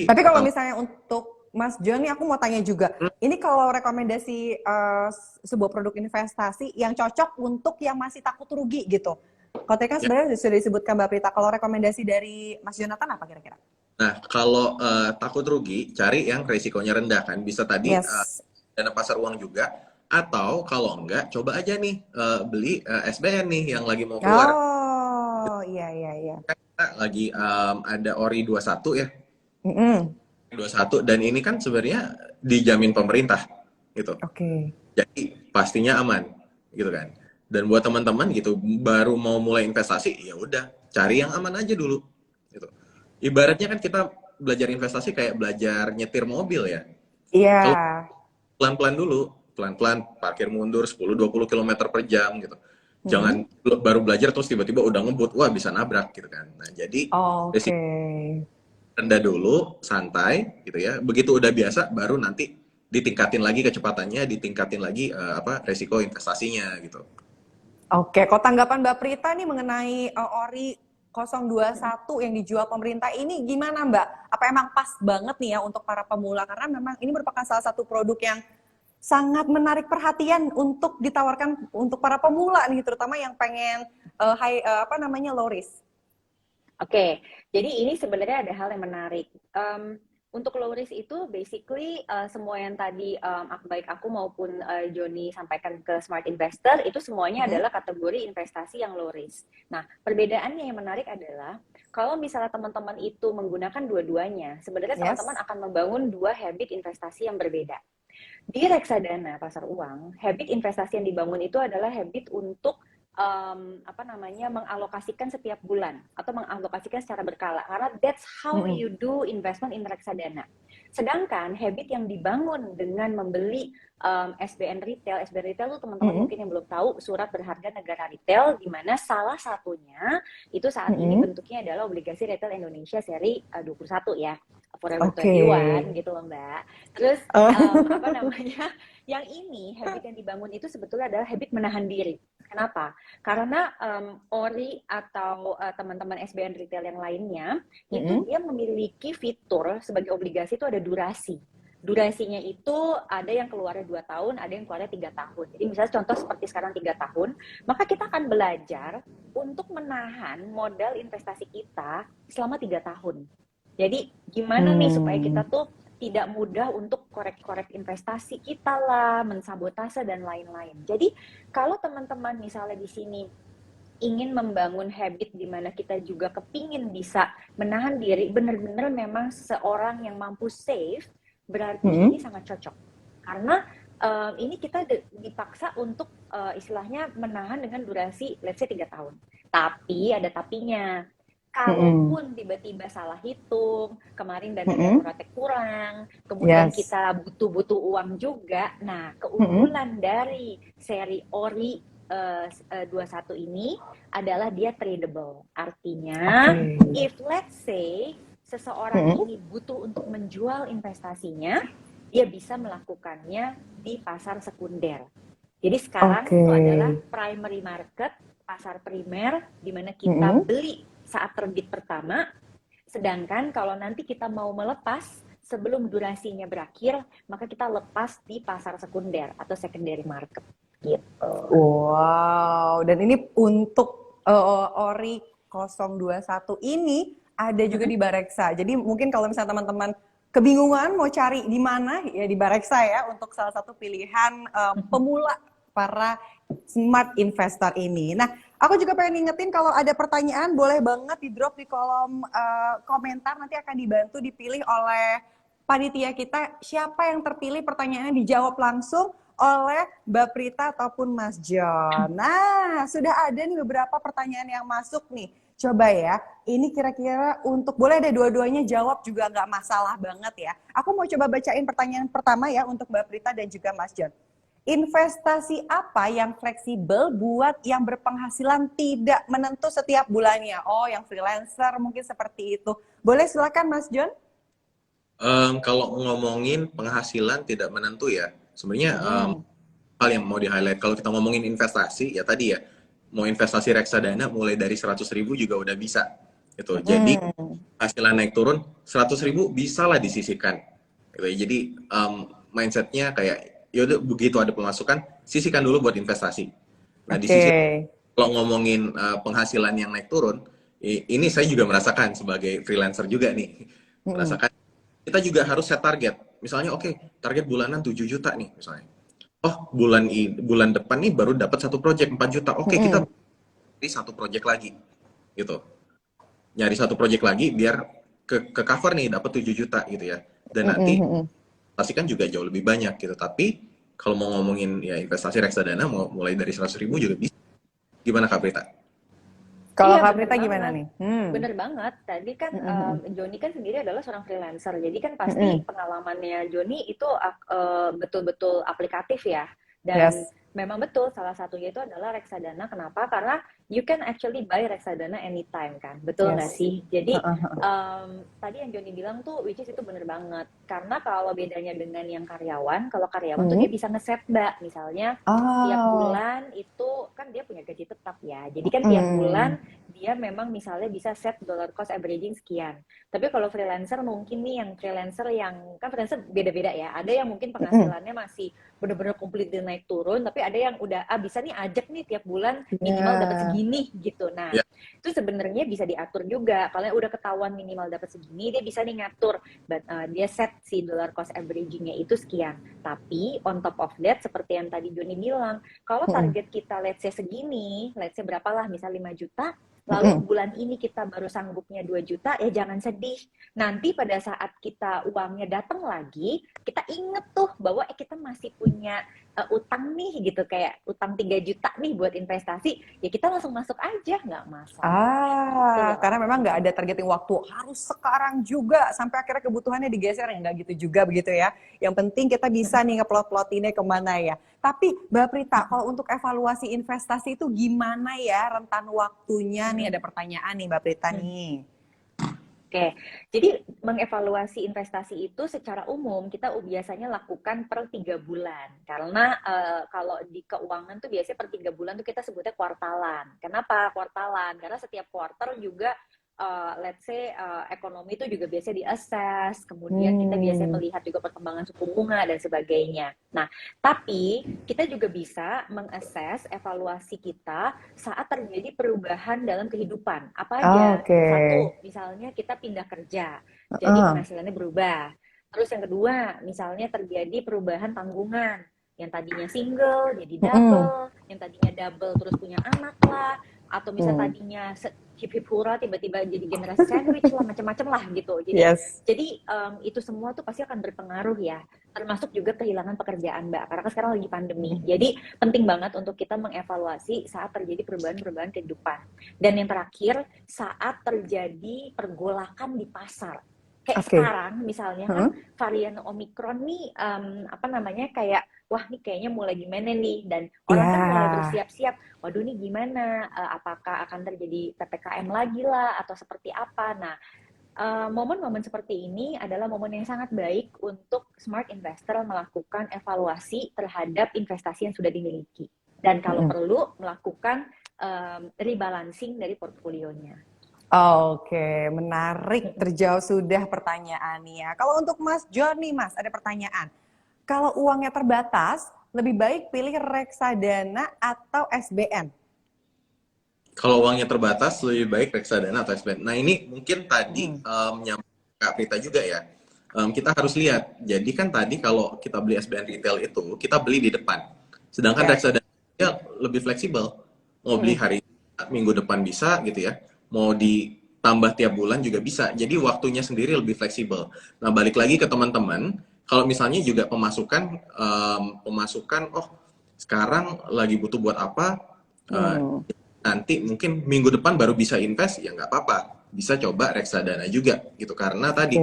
S1: Tapi kalau misalnya untuk Mas John nih, aku mau tanya juga, ini kalau rekomendasi sebuah produk investasi yang cocok untuk yang masih takut rugi gitu. Kalau tadi kan sebenarnya sudah disebutkan Mbak Prita, kalau rekomendasi dari Mas Jonathan apa kira-kira?
S4: Nah, kalau takut rugi, cari yang resikonya rendah kan. Bisa tadi dana pasar uang juga, atau kalau enggak, coba aja nih beli SBN nih yang lagi mau keluar.
S1: Oh, iya.
S4: Kita lagi ada ORI 21 ya. 21, dan ini kan sebenarnya dijamin pemerintah gitu.
S1: Oke.
S4: Jadi pastinya aman gitu kan. Dan buat teman-teman gitu baru mau mulai investasi, ya udah cari yang aman aja dulu gitu. Ibaratnya kan kita belajar investasi kayak belajar nyetir mobil ya.
S1: Iya.
S4: Kalau pelan-pelan dulu, pelan-pelan parkir mundur 10-20 km per jam gitu. Jangan baru belajar terus tiba-tiba udah ngebut, wah bisa nabrak gitu kan. Nah, jadi rendah dulu, santai gitu ya. Begitu udah biasa baru nanti ditingkatin lagi kecepatannya, ditingkatin lagi resiko investasinya gitu.
S1: Oke, kok tanggapan Mbak Prita nih mengenai ORI 021 yang dijual pemerintah ini gimana Mbak? Apa emang pas banget nih ya untuk para pemula? Karena memang ini merupakan salah satu produk yang sangat menarik perhatian untuk ditawarkan untuk para pemula nih, terutama yang pengen low risk.
S3: Oke, jadi ini sebenarnya ada hal yang menarik. Untuk low risk itu basically semua yang tadi baik aku maupun Joni sampaikan ke Smart Investor itu semuanya adalah kategori investasi yang low risk. Nah, perbedaannya yang menarik adalah kalau misalnya teman-teman itu menggunakan dua-duanya, sebenarnya teman-teman akan membangun dua habit investasi yang berbeda. Di reksadana pasar uang, habit investasi yang dibangun itu adalah habit untuk mengalokasikan setiap bulan atau mengalokasikan secara berkala, karena that's how you do investment in reksadana. Sedangkan habit yang dibangun dengan membeli SBN retail itu teman-teman mungkin yang belum tahu, surat berharga negara retail, di mana salah satunya itu saat ini bentuknya adalah obligasi retail Indonesia seri 21 ya, Forever 21 gitu loh Mbak. Terus yang ini habit yang dibangun itu sebetulnya adalah habit menahan diri. Kenapa? Karena ORI atau teman-teman SBN retail yang lainnya itu dia memiliki fitur sebagai obligasi itu ada durasi. Durasinya itu ada yang keluarnya 2 tahun, ada yang keluarnya 3 tahun. Jadi misalnya contoh seperti sekarang 3 tahun, maka kita akan belajar untuk menahan modal investasi kita selama 3 tahun. Jadi gimana nih supaya kita tuh tidak mudah untuk korek-korek investasi kita lah, mensabotase dan lain-lain. Jadi kalau teman-teman misalnya di sini ingin membangun habit di mana kita juga kepingin bisa menahan diri, benar-benar memang seorang yang mampu save, berarti ini sangat cocok. Karena ini kita dipaksa untuk istilahnya menahan dengan durasi let's say 3 tahun. Tapi ada tapinya. Kalaupun tiba-tiba salah hitung, kemarin dana daruratnya kurang, kemudian kita butuh uang juga. Nah, keunggulan dari seri ORI 21 ini adalah dia tradable. Artinya, if let's say seseorang ini butuh untuk menjual investasinya, dia bisa melakukannya di pasar sekunder. Jadi sekarang itu adalah primary market, pasar primer, di mana kita beli saat terbit pertama, sedangkan kalau nanti kita mau melepas sebelum durasinya berakhir, maka kita lepas di pasar sekunder atau secondary market gitu.
S1: Wow, dan ini untuk ORI 021 ini ada juga di Bareksa. Jadi mungkin kalau misalnya teman-teman kebingungan mau cari di mana, ya di Bareksa ya, untuk salah satu pilihan pemula para smart investor ini. Nah, aku juga pengen ingetin kalau ada pertanyaan boleh banget di drop di kolom komentar, nanti akan dibantu dipilih oleh panitia kita. Siapa yang terpilih pertanyaannya dijawab langsung oleh Mbak Prita ataupun Mas John. Nah, sudah ada nih beberapa pertanyaan yang masuk nih. Coba ya, ini kira-kira untuk, boleh ada dua-duanya jawab juga nggak masalah banget ya. Aku mau coba bacain pertanyaan pertama ya untuk Mbak Prita dan juga Mas John. investasi apa yang fleksibel buat yang berpenghasilan tidak menentu setiap bulannya? Oh, yang freelancer mungkin seperti itu. Boleh silakan Mas John?
S4: Kalau ngomongin penghasilan tidak menentu ya, sebenarnya hal yang mau di-highlight kalau kita ngomongin investasi ya tadi ya, mau investasi reksadana mulai dari 100.000 juga udah bisa gitu. Jadi hasilan naik turun 100.000 bisa lah disisihkan gitu. Jadi mindsetnya kayak yaudah begitu ada pemasukan sisihkan dulu buat investasi. Nah di sisi kalau ngomongin penghasilan yang naik turun, ini saya juga merasakan sebagai freelancer juga nih, merasakan kita juga harus set target. Misalnya oke, target bulanan 7 juta nih misalnya. Oh, bulan depan nih baru dapat satu project 4 juta. Oke, kita cari satu project lagi. Gitu. Nyari satu project lagi biar ke cover nih dapat 7 juta gitu ya. Dan nanti pastikan juga jauh lebih banyak gitu. Tapi kalau mau ngomongin ya investasi reksadana mau mulai dari 100.000 juga bisa. Gimana Kak Prita?
S1: Kalau
S3: Iya,
S1: Kak
S3: bener
S1: Prita gimana
S3: banget.
S1: nih?
S3: Bener banget. Tadi kan Joni kan sendiri adalah seorang freelancer. Jadi kan pasti pengalamannya Joni itu betul-betul aplikatif ya. Dan
S1: Yes.
S3: memang betul salah satunya itu adalah reksadana. Kenapa? Karena you can actually buy reksadana anytime kan. Betul nggak
S1: Yes.
S3: sih? Jadi tadi yang Joni bilang tuh which is itu bener banget. Karena kalau bedanya dengan yang karyawan, kalau karyawan tuh dia bisa ngeset Mbak. Misalnya tiap bulan itu kan dia punya gaji tetap ya. Jadi kan tiap bulan dia memang misalnya bisa set dollar cost averaging sekian. Tapi kalau freelancer mungkin nih yang freelancer kan freelancer beda-beda ya. Ada yang mungkin penghasilannya masih bener-bener komplit dan naik turun, tapi ada yang udah bisa nih ajak nih tiap bulan minimal dapat segini gitu. Nah, itu sebenarnya bisa diatur juga. Kalau udah ketahuan minimal dapat segini, dia bisa nih ngatur. Dia set si dollar cost averaging-nya itu sekian. Tapi on top of that, seperti yang tadi Joni bilang, kalau target kita let's say segini, let's say berapalah, misal 5 juta, lalu bulan ini kita baru sanggupnya 2 juta, ya jangan sedih. Nanti pada saat kita uangnya datang lagi, kita inget tuh bahwa kita masih punya utang nih gitu, kayak utang 3 juta nih buat investasi, ya kita langsung masuk aja, nggak masalah.
S1: Karena memang nggak ada targeting waktu, harus sekarang juga, sampai akhirnya kebutuhannya digeser, ya nggak gitu juga begitu ya. Yang penting kita bisa nih ngeplot-plotinnya kemana ya. Tapi Mbak Prita, kalau untuk evaluasi investasi itu gimana ya rentan waktunya nih? Ada pertanyaan nih Mbak Prita nih.
S3: Oke, jadi mengevaluasi investasi itu secara umum kita biasanya lakukan per 3 bulan. Karena kalau di keuangan tuh biasanya per 3 bulan tuh kita sebutnya kuartalan. Kenapa kuartalan? Karena setiap kuartal juga let's say ekonomi itu juga biasanya di-assess, kemudian kita biasanya melihat juga perkembangan suku bunga dan sebagainya. Nah, tapi kita juga bisa meng-assess evaluasi kita saat terjadi perubahan dalam kehidupan. Apa aja? Satu, misalnya kita pindah kerja, jadi penghasilannya berubah. Terus yang kedua, misalnya terjadi perubahan tanggungan. Yang tadinya single jadi double, yang tadinya double terus punya anak lah, atau misalnya tadinya hip hura tiba-tiba jadi generasi sandwich lah, macam-macam lah gitu. Jadi itu semua tuh pasti akan berpengaruh ya, termasuk juga kehilangan pekerjaan Mbak, karena kan sekarang lagi pandemi. Jadi penting banget untuk kita mengevaluasi saat terjadi perubahan-perubahan kehidupan. Dan yang terakhir, saat terjadi pergolakan di pasar. Kayak sekarang misalnya kan varian Omicron nih kayak wah nih kayaknya mulai gimana nih, dan orang kan mulai bersiap-siap, waduh nih gimana, apakah akan terjadi PPKM lagi lah atau seperti apa. Nah, momen-momen seperti ini adalah momen yang sangat baik untuk smart investor melakukan evaluasi terhadap investasi yang sudah dimiliki, dan kalau perlu melakukan rebalancing dari portfolionya.
S1: Oke, menarik, terjawab sudah pertanyaannya. Kalau untuk Mas John nih Mas, ada pertanyaan. Kalau uangnya terbatas, lebih baik pilih reksadana atau SBN?
S4: Kalau uangnya terbatas, lebih baik reksadana atau SBN. Nah ini mungkin tadi nyambung Kak Prita juga ya. Kita harus lihat. Jadi kan tadi kalau kita beli SBN retail itu, kita beli di depan. Sedangkan reksadana lebih fleksibel. Mau beli hari minggu depan bisa gitu ya. Mau ditambah tiap bulan juga bisa. Jadi waktunya sendiri lebih fleksibel. Nah balik lagi ke teman-teman. Kalau misalnya juga pemasukan, sekarang lagi butuh buat apa, nanti mungkin minggu depan baru bisa invest, ya nggak apa-apa. Bisa coba reksadana juga, gitu. Karena tadi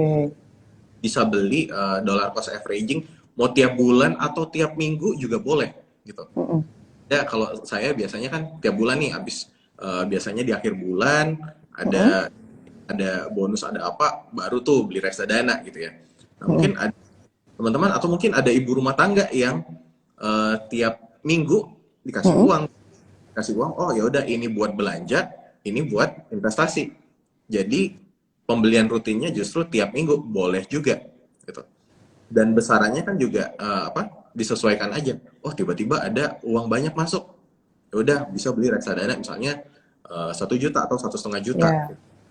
S4: bisa beli dollar cost averaging mau tiap bulan atau tiap minggu juga boleh gitu.
S1: Mm-mm.
S4: Ya kalau saya biasanya kan tiap bulan nih, habis biasanya di akhir bulan
S1: Mm-mm.
S4: ada bonus, ada apa, baru tuh beli reksadana gitu ya. Nah,
S1: Mm-mm.
S4: mungkin ada teman-teman atau mungkin ada ibu rumah tangga yang tiap minggu dikasih
S1: Mm-mm.
S4: uang, oh ya udah, ini buat belanja, ini buat investasi. Jadi pembelian rutinnya justru tiap minggu boleh juga gitu. Dan besarannya kan juga disesuaikan aja. Oh, tiba-tiba ada uang banyak masuk, ya udah bisa beli reksadana misalnya 1 juta atau 1,5 juta.
S1: Ya.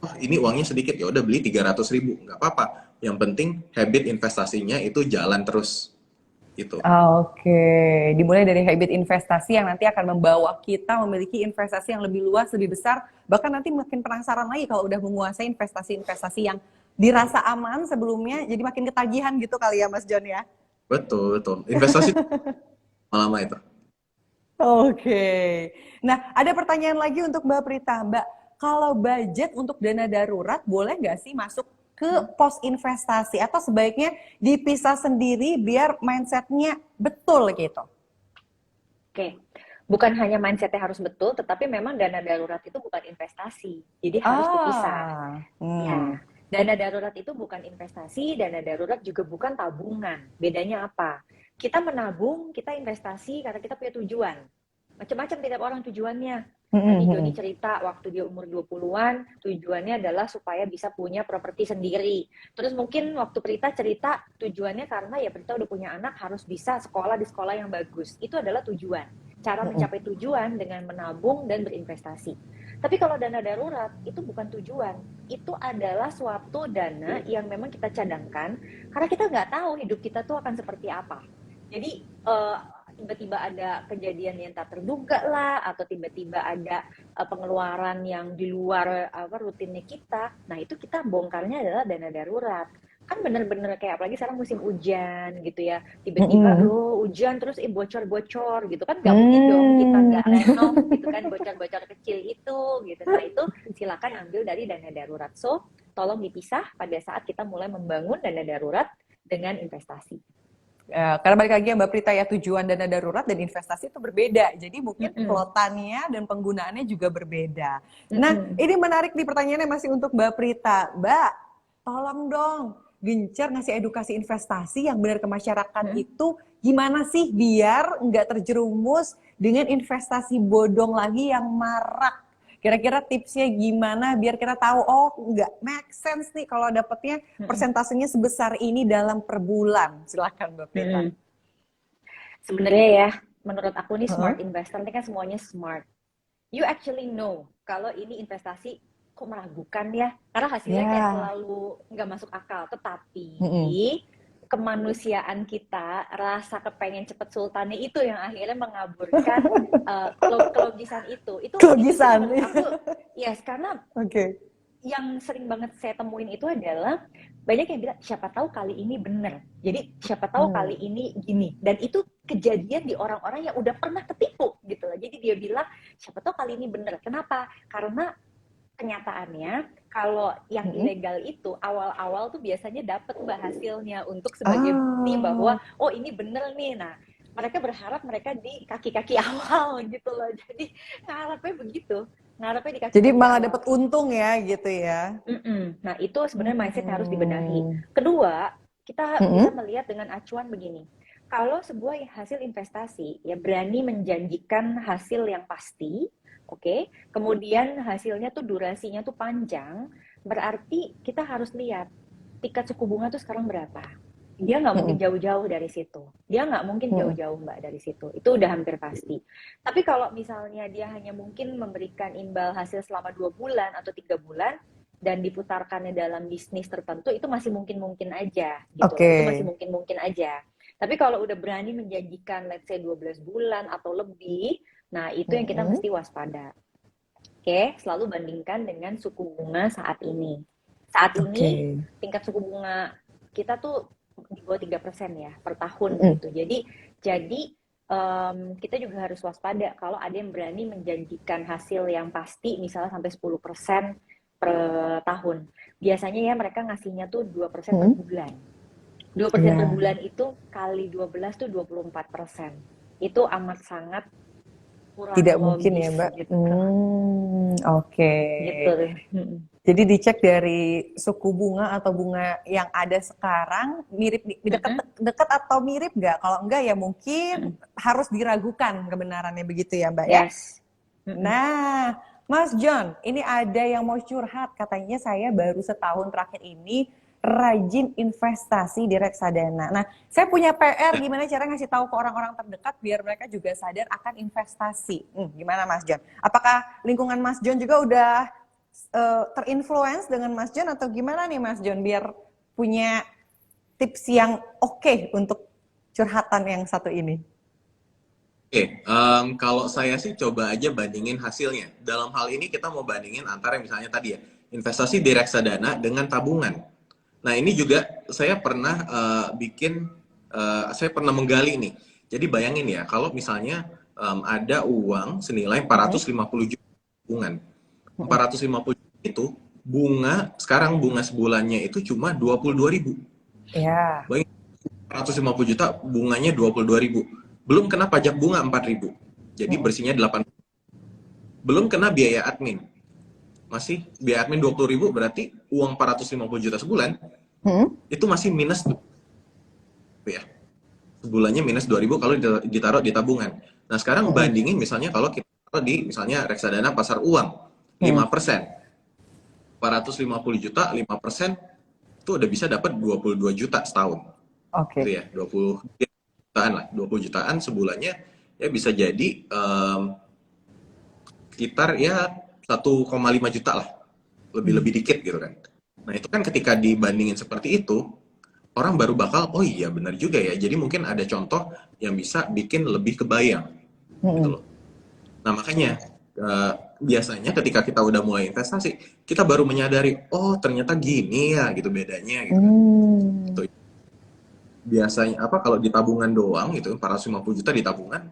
S4: Oh, ini uangnya sedikit, ya udah beli 300.000, nggak apa-apa. Yang penting habit investasinya itu jalan terus gitu.
S1: Oke, dimulai dari habit investasi yang nanti akan membawa kita memiliki investasi yang lebih luas, lebih besar, bahkan nanti makin penasaran lagi kalau udah menguasai investasi-investasi yang dirasa aman sebelumnya, jadi makin ketagihan gitu kali ya Mas John ya?
S4: Betul, betul. Investasi lama itu.
S1: Oke, nah ada pertanyaan lagi untuk Mbak Prita. Mbak, kalau budget untuk dana darurat boleh nggak sih masuk ke pos investasi atau sebaiknya dipisah sendiri biar mindsetnya betul gitu?
S3: Oke, bukan hanya mindsetnya harus betul, tetapi memang dana darurat itu bukan investasi, jadi harus dipisah. Ya, dana darurat itu bukan investasi, dana darurat juga bukan tabungan. Bedanya apa? Kita menabung, kita investasi karena kita punya tujuan. Macam-macam tiap orang tujuannya. Tadi Joni cerita waktu dia umur 20-an, tujuannya adalah supaya bisa punya properti sendiri. Terus mungkin waktu Prita cerita tujuannya karena ya Prita udah punya anak, harus bisa sekolah di sekolah yang bagus. Itu adalah tujuan. Cara mencapai tujuan dengan menabung dan berinvestasi. Tapi kalau dana darurat itu bukan tujuan, itu adalah suatu dana yang memang kita cadangkan karena kita nggak tahu hidup kita tuh akan seperti apa. Jadi tiba-tiba ada kejadian yang tak terduga lah, atau tiba-tiba ada pengeluaran yang di luar rutinnya kita. Nah itu kita bongkarnya adalah dana darurat. Kan bener-bener kayak apalagi sekarang musim hujan gitu ya, tiba-tiba hujan terus bocor-bocor gitu kan, nggak mungkin dong kita nggak renov gitu kan, bocor-bocor kecil itu gitu. Nah itu silakan ambil dari dana darurat. So tolong dipisah pada saat kita mulai membangun dana darurat dengan investasi.
S1: Karena balik lagi ya Mbak Prita ya, tujuan dana darurat dan investasi itu berbeda. Jadi mungkin plotannya dan penggunaannya juga berbeda. Nah, ini menarik nih pertanyaannya masih untuk Mbak Prita. Mbak, tolong dong gencar ngasih edukasi investasi yang benar ke masyarakat itu gimana sih biar nggak terjerumus dengan investasi bodong lagi yang marak. Kira-kira tipsnya gimana biar kita tahu, oh nggak make sense nih kalau dapatnya persentasenya sebesar ini dalam per bulan. Silakan Mbak Prita.
S3: Sebenarnya ya, menurut aku nih smart investor ini kan semuanya smart. You actually know kalau ini investasi kok meragukan ya, karena hasilnya kayak selalu nggak masuk akal. Tetapi kemanusiaan kita, rasa kepengen cepet sultannya itu yang akhirnya mengaburkan kelogisan itu.
S1: Kelogisan.
S3: Itu aku, yes, karena yang sering banget saya temuin itu adalah banyak yang bilang siapa tahu kali ini bener. Jadi siapa tahu kali ini gini. Dan itu kejadian di orang-orang yang udah pernah ketipu gitu loh. Jadi dia bilang siapa tahu kali ini bener. Kenapa? Karena kenyataannya kalau yang ilegal itu awal-awal tuh biasanya dapat hasilnya untuk sebagai bukti bahwa oh ini bener nih. Nah mereka berharap mereka di kaki-kaki awal gitu loh. Jadi ngarepnya begitu, ngarepnya di kaki.
S1: Jadi malah dapat untung ya gitu ya.
S3: Nah itu sebenarnya mindset harus dibenahi. Kedua, kita bisa melihat dengan acuan begini. Kalau sebuah hasil investasi ya berani menjanjikan hasil yang pasti. Oke, kemudian hasilnya tuh durasinya tuh panjang, berarti kita harus lihat tingkat suku bunga tuh sekarang berapa. Dia nggak mungkin jauh-jauh dari situ. Dia nggak mungkin jauh-jauh Mbak dari situ. Itu udah hampir pasti. Tapi kalau misalnya dia hanya mungkin memberikan imbal hasil selama 2 bulan atau 3 bulan dan diputarkannya dalam bisnis tertentu, itu masih mungkin-mungkin aja. Gitu. Itu masih mungkin-mungkin aja. Tapi kalau udah berani menjanjikan let's say 12 bulan atau lebih, nah itu yang kita mesti waspada. Oke, selalu bandingkan dengan suku bunga saat ini. Saat ini tingkat suku bunga kita tuh di bawah 3% ya per tahun gitu. Jadi kita juga harus waspada kalau ada yang berani menjanjikan hasil yang pasti misalnya sampai 10% per tahun. Biasanya ya mereka ngasihnya tuh 2% per bulan. 2% per
S1: Iya.
S3: bulan itu kali 12 tuh 24%. Itu amat sangat kurang
S1: Tidak mungkin ya,
S3: logis
S1: Mbak.
S3: gitu kan.
S1: Oke.
S3: Gitu deh.
S1: Jadi dicek dari suku bunga atau bunga yang ada sekarang mirip dekat atau mirip nggak? Kalau enggak ya mungkin harus diragukan kebenarannya begitu ya, Mbak ya.
S3: Yes.
S1: Nah, Mas John, ini ada yang mau curhat. Katanya saya baru setahun terakhir ini rajin investasi di reksadana. Nah, saya punya PR gimana cara ngasih tahu ke orang-orang terdekat biar mereka juga sadar akan investasi. Gimana Mas John? Apakah lingkungan Mas John juga udah terinfluence dengan Mas John atau gimana nih Mas John biar punya tips yang oke untuk curhatan yang satu ini?
S4: Oke, kalau saya sih coba aja bandingin hasilnya. Dalam hal ini kita mau bandingin antara misalnya tadi ya, investasi di reksadana dengan tabungan. Nah ini juga saya pernah saya pernah menggali nih. Jadi bayangin ya, kalau misalnya ada uang senilai 450 juta tabungan. 450 juta itu sekarang bunga sebulannya itu cuma 22.000.
S1: Ya.
S4: Bayangin, 450 juta bunganya 22.000. Belum kena pajak bunga 4.000. Jadi bersihnya 8. Belum kena biaya admin. Masih biaya admin 20.000 berarti uang 450 juta sebulan itu masih minus ya. Sebulannya minus 2.000 kalau ditaruh di tabungan. Nah, sekarang bandingin misalnya kalau kita taruh di misalnya reksadana pasar uang 5%. 450 juta 5% itu udah bisa dapat 22 juta setahun.
S1: Oke.
S4: Gitu ya, 20 jutaan lah, 20 jutaan sebulannya ya bisa jadi sekitar ya 1,5 juta lah. Lebih dikit gitu kan. Nah, itu kan ketika dibandingin seperti itu, orang baru bakal, oh iya benar juga ya. Jadi mungkin ada contoh yang bisa bikin lebih kebayang. Gitu loh. Nah, makanya biasanya ketika kita udah mulai investasi, kita baru menyadari, oh ternyata gini ya gitu bedanya gitu. Gitu. Biasanya kalau di tabungan doang gitu 450 juta di tabungan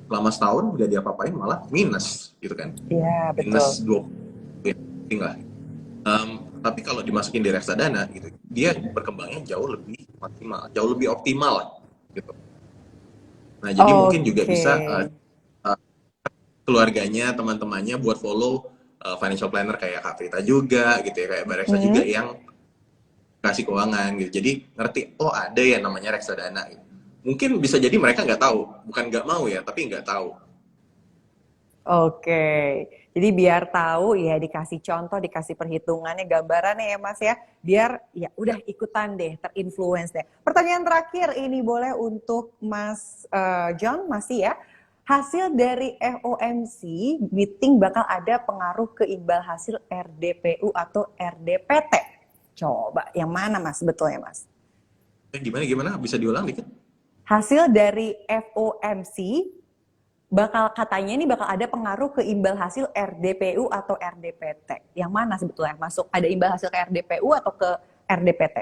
S4: selama setahun nggak diapa-apain malah minus gitu kan.
S1: Iya, betul.
S4: Minus 20 tinggal. Tapi kalau dimasukin di reksadana gitu, dia berkembangnya jauh lebih maksimal, jauh lebih optimal lah gitu. Nah, jadi mungkin juga bisa keluarganya, teman-temannya buat follow financial planner kayak Kak Prita juga gitu ya, kayak Mbak Reksa juga yang kasih keuangan gitu. Jadi ngerti, oh ada ya namanya reksadana gitu. Mungkin bisa jadi mereka nggak tahu, bukan nggak mau ya, tapi nggak tahu.
S1: Oke, jadi biar tahu ya dikasih contoh, dikasih perhitungannya, gambarannya ya Mas ya, biar ya udah ikutan deh, terinfluence deh. Pertanyaan terakhir ini boleh untuk Mas John masih ya, hasil dari FOMC meeting bakal ada pengaruh ke imbal hasil RDPU atau RDPT. Coba yang mana Mas sebetulnya Mas?
S4: Gimana? Bisa diulang dikit?
S1: Hasil dari FOMC katanya ini bakal ada pengaruh ke imbal hasil RDPU atau RDPT. Yang mana sebetulnya masuk? Ada imbal hasil ke RDPU atau ke RDPT?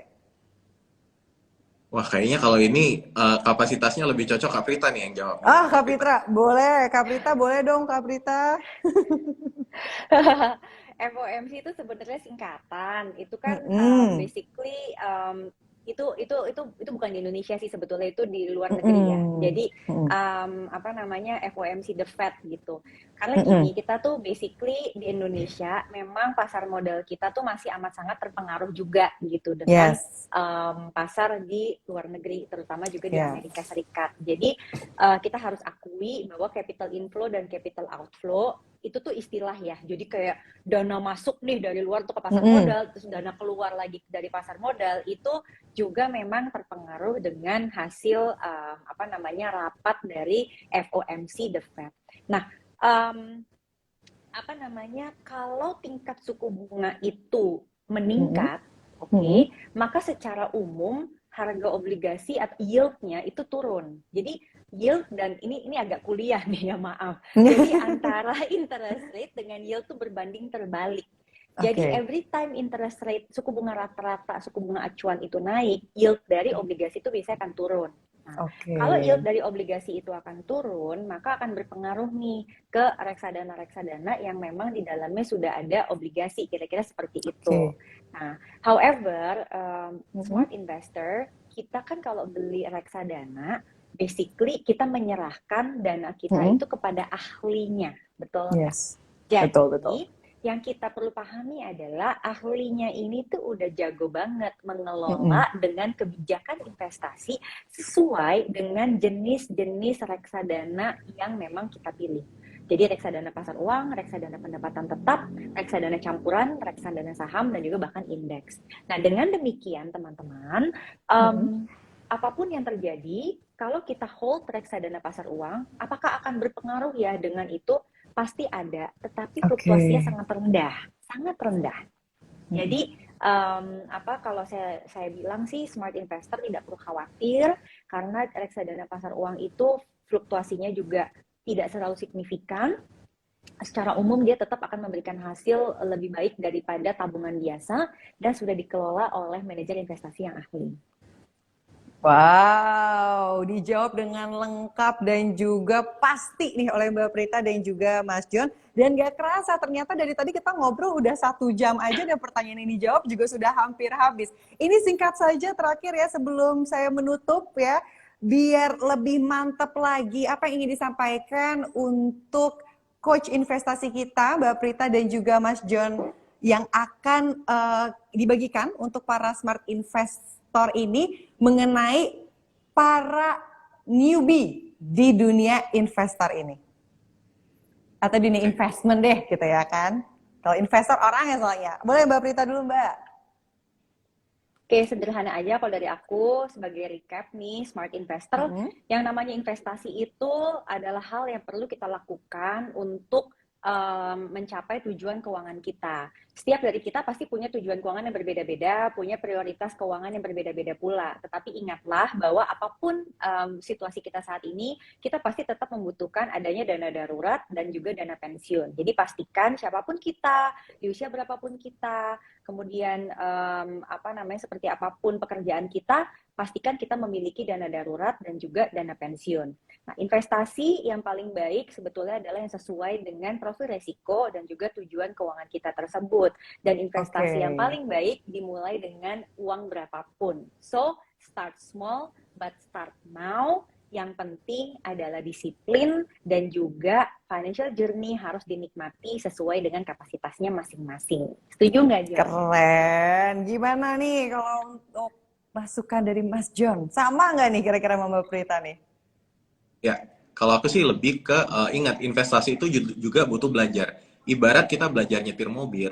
S4: Wah, kayaknya kalau ini kapasitasnya lebih cocok Kak Prita nih yang jawab.
S1: Kak Prita, boleh. Kak Prita, boleh dong Kak Prita.
S3: FOMC itu sebenarnya singkatan. Itu kan basically itu bukan di Indonesia sih sebetulnya, itu di luar negeri ya. Jadi FOMC the Fed gitu. Karena gini, kita tuh basically di Indonesia memang pasar modal kita tuh masih amat sangat terpengaruh juga gitu dengan pasar di luar negeri, terutama juga di Amerika Serikat. Jadi kita harus akui bahwa capital inflow dan capital outflow itu tuh istilah ya. Jadi kayak dana masuk nih dari luar tuh ke pasar modal, terus dana keluar lagi dari pasar modal, itu juga memang terpengaruh dengan hasil rapat dari FOMC the Fed. Nah, kalau tingkat suku bunga itu meningkat, maka secara umum harga obligasi atau yield-nya itu turun. Jadi yield dan ini agak kuliah nih ya, maaf. Jadi antara interest rate dengan yield tuh berbanding terbalik. Jadi every time interest rate, suku bunga rata-rata, suku bunga acuan itu naik, yield dari obligasi itu biasanya akan turun. Nah, kalau yield dari obligasi itu akan turun, maka akan berpengaruh nih ke reksadana-reksadana yang memang di dalamnya sudah ada obligasi, kira-kira seperti itu. Nah, however, smart investor kita kan kalau beli reksadana, basically kita menyerahkan dana kita itu kepada ahlinya, betul nggak?
S1: Yes.
S3: Jadi,
S1: Betul.
S3: yang kita perlu pahami adalah ahlinya ini tuh udah jago banget mengelola dengan kebijakan investasi sesuai dengan jenis-jenis reksadana yang memang kita pilih. Jadi reksadana pasar uang, reksadana pendapatan tetap, reksadana campuran, reksadana saham, dan juga bahkan indeks. Nah, dengan demikian teman-teman, apapun yang terjadi, kalau kita hold reksadana pasar uang, apakah akan berpengaruh ya dengan itu? Pasti ada, tetapi fluktuasinya sangat rendah. Jadi kalau saya bilang sih smart investor tidak perlu khawatir karena reksadana pasar uang itu fluktuasinya juga tidak terlalu signifikan. Secara umum dia tetap akan memberikan hasil lebih baik daripada tabungan biasa dan sudah dikelola oleh manajer investasi yang ahli.
S1: Wow, dijawab dengan lengkap dan juga pasti nih oleh Mbak Prita dan juga Mas John. Dan gak kerasa ternyata dari tadi kita ngobrol udah 1 jam aja dan pertanyaan ini dijawab juga sudah hampir habis. Ini singkat saja terakhir ya sebelum saya menutup ya. Biar lebih mantap lagi apa yang ingin disampaikan untuk coach investasi kita Mbak Prita dan juga Mas John yang akan dibagikan untuk para smart investor ini mengenai para newbie di dunia investor ini. Atau dunia investment deh gitu ya kan. Kalau investor orang ya soalnya. Boleh Mbak Prita dulu Mbak.
S3: Oke, sederhana aja kalau dari aku sebagai recap nih, smart investor, yang namanya investasi itu adalah hal yang perlu kita lakukan untuk mencapai tujuan keuangan kita. Setiap dari kita pasti punya tujuan keuangan yang berbeda-beda, punya prioritas keuangan yang berbeda-beda pula. Tetapi ingatlah bahwa apapun situasi kita saat ini, kita pasti tetap membutuhkan adanya dana darurat dan juga dana pensiun. Jadi pastikan siapapun kita, di usia berapapun kita, kemudian seperti apapun pekerjaan kita, pastikan kita memiliki dana darurat dan juga dana pensiun. Nah, investasi yang paling baik sebetulnya adalah yang sesuai dengan profil resiko dan juga tujuan keuangan kita tersebut. Dan investasi yang paling baik dimulai dengan uang berapapun. So, start small but start now. Yang penting adalah disiplin dan juga financial journey harus dinikmati sesuai dengan kapasitasnya masing-masing. Setuju nggak, John?
S1: Keren. Gimana nih kalau untuk masukan dari Mas John? Sama nggak nih kira-kira sama Mbak Prita nih?
S4: Ya, kalau aku sih lebih ke ingat investasi itu juga butuh belajar. Ibarat kita belajar nyetir mobil,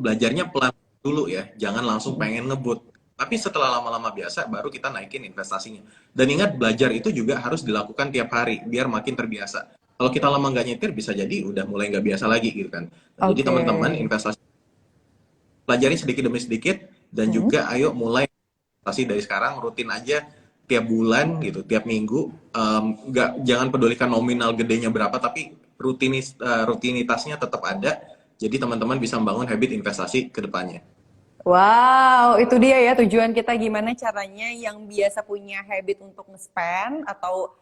S4: belajarnya pelan dulu ya, jangan langsung pengen ngebut. Tapi setelah lama-lama biasa, baru kita naikin investasinya. Dan ingat, belajar itu juga harus dilakukan tiap hari, biar makin terbiasa. Kalau kita lama nggak nyetir, bisa jadi udah mulai nggak biasa lagi gitu kan. Nah, jadi teman-teman, investasi pelajari sedikit demi sedikit, dan juga ayo mulai investasi dari sekarang, rutin aja tiap bulan gitu, tiap minggu. Jangan pedulikan nominal gedenya berapa, tapi rutinitasnya tetap ada. Jadi teman-teman bisa membangun habit investasi ke depannya.
S1: Wow, itu dia ya tujuan kita gimana caranya yang biasa punya habit untuk nge-spend atau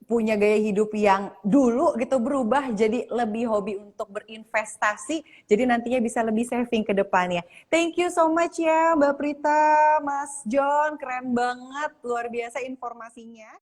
S1: punya gaya hidup yang dulu gitu berubah jadi lebih hobi untuk berinvestasi. Jadi nantinya bisa lebih saving ke depannya. Thank you so much ya Mbak Prita, Mas John, keren banget, luar biasa informasinya.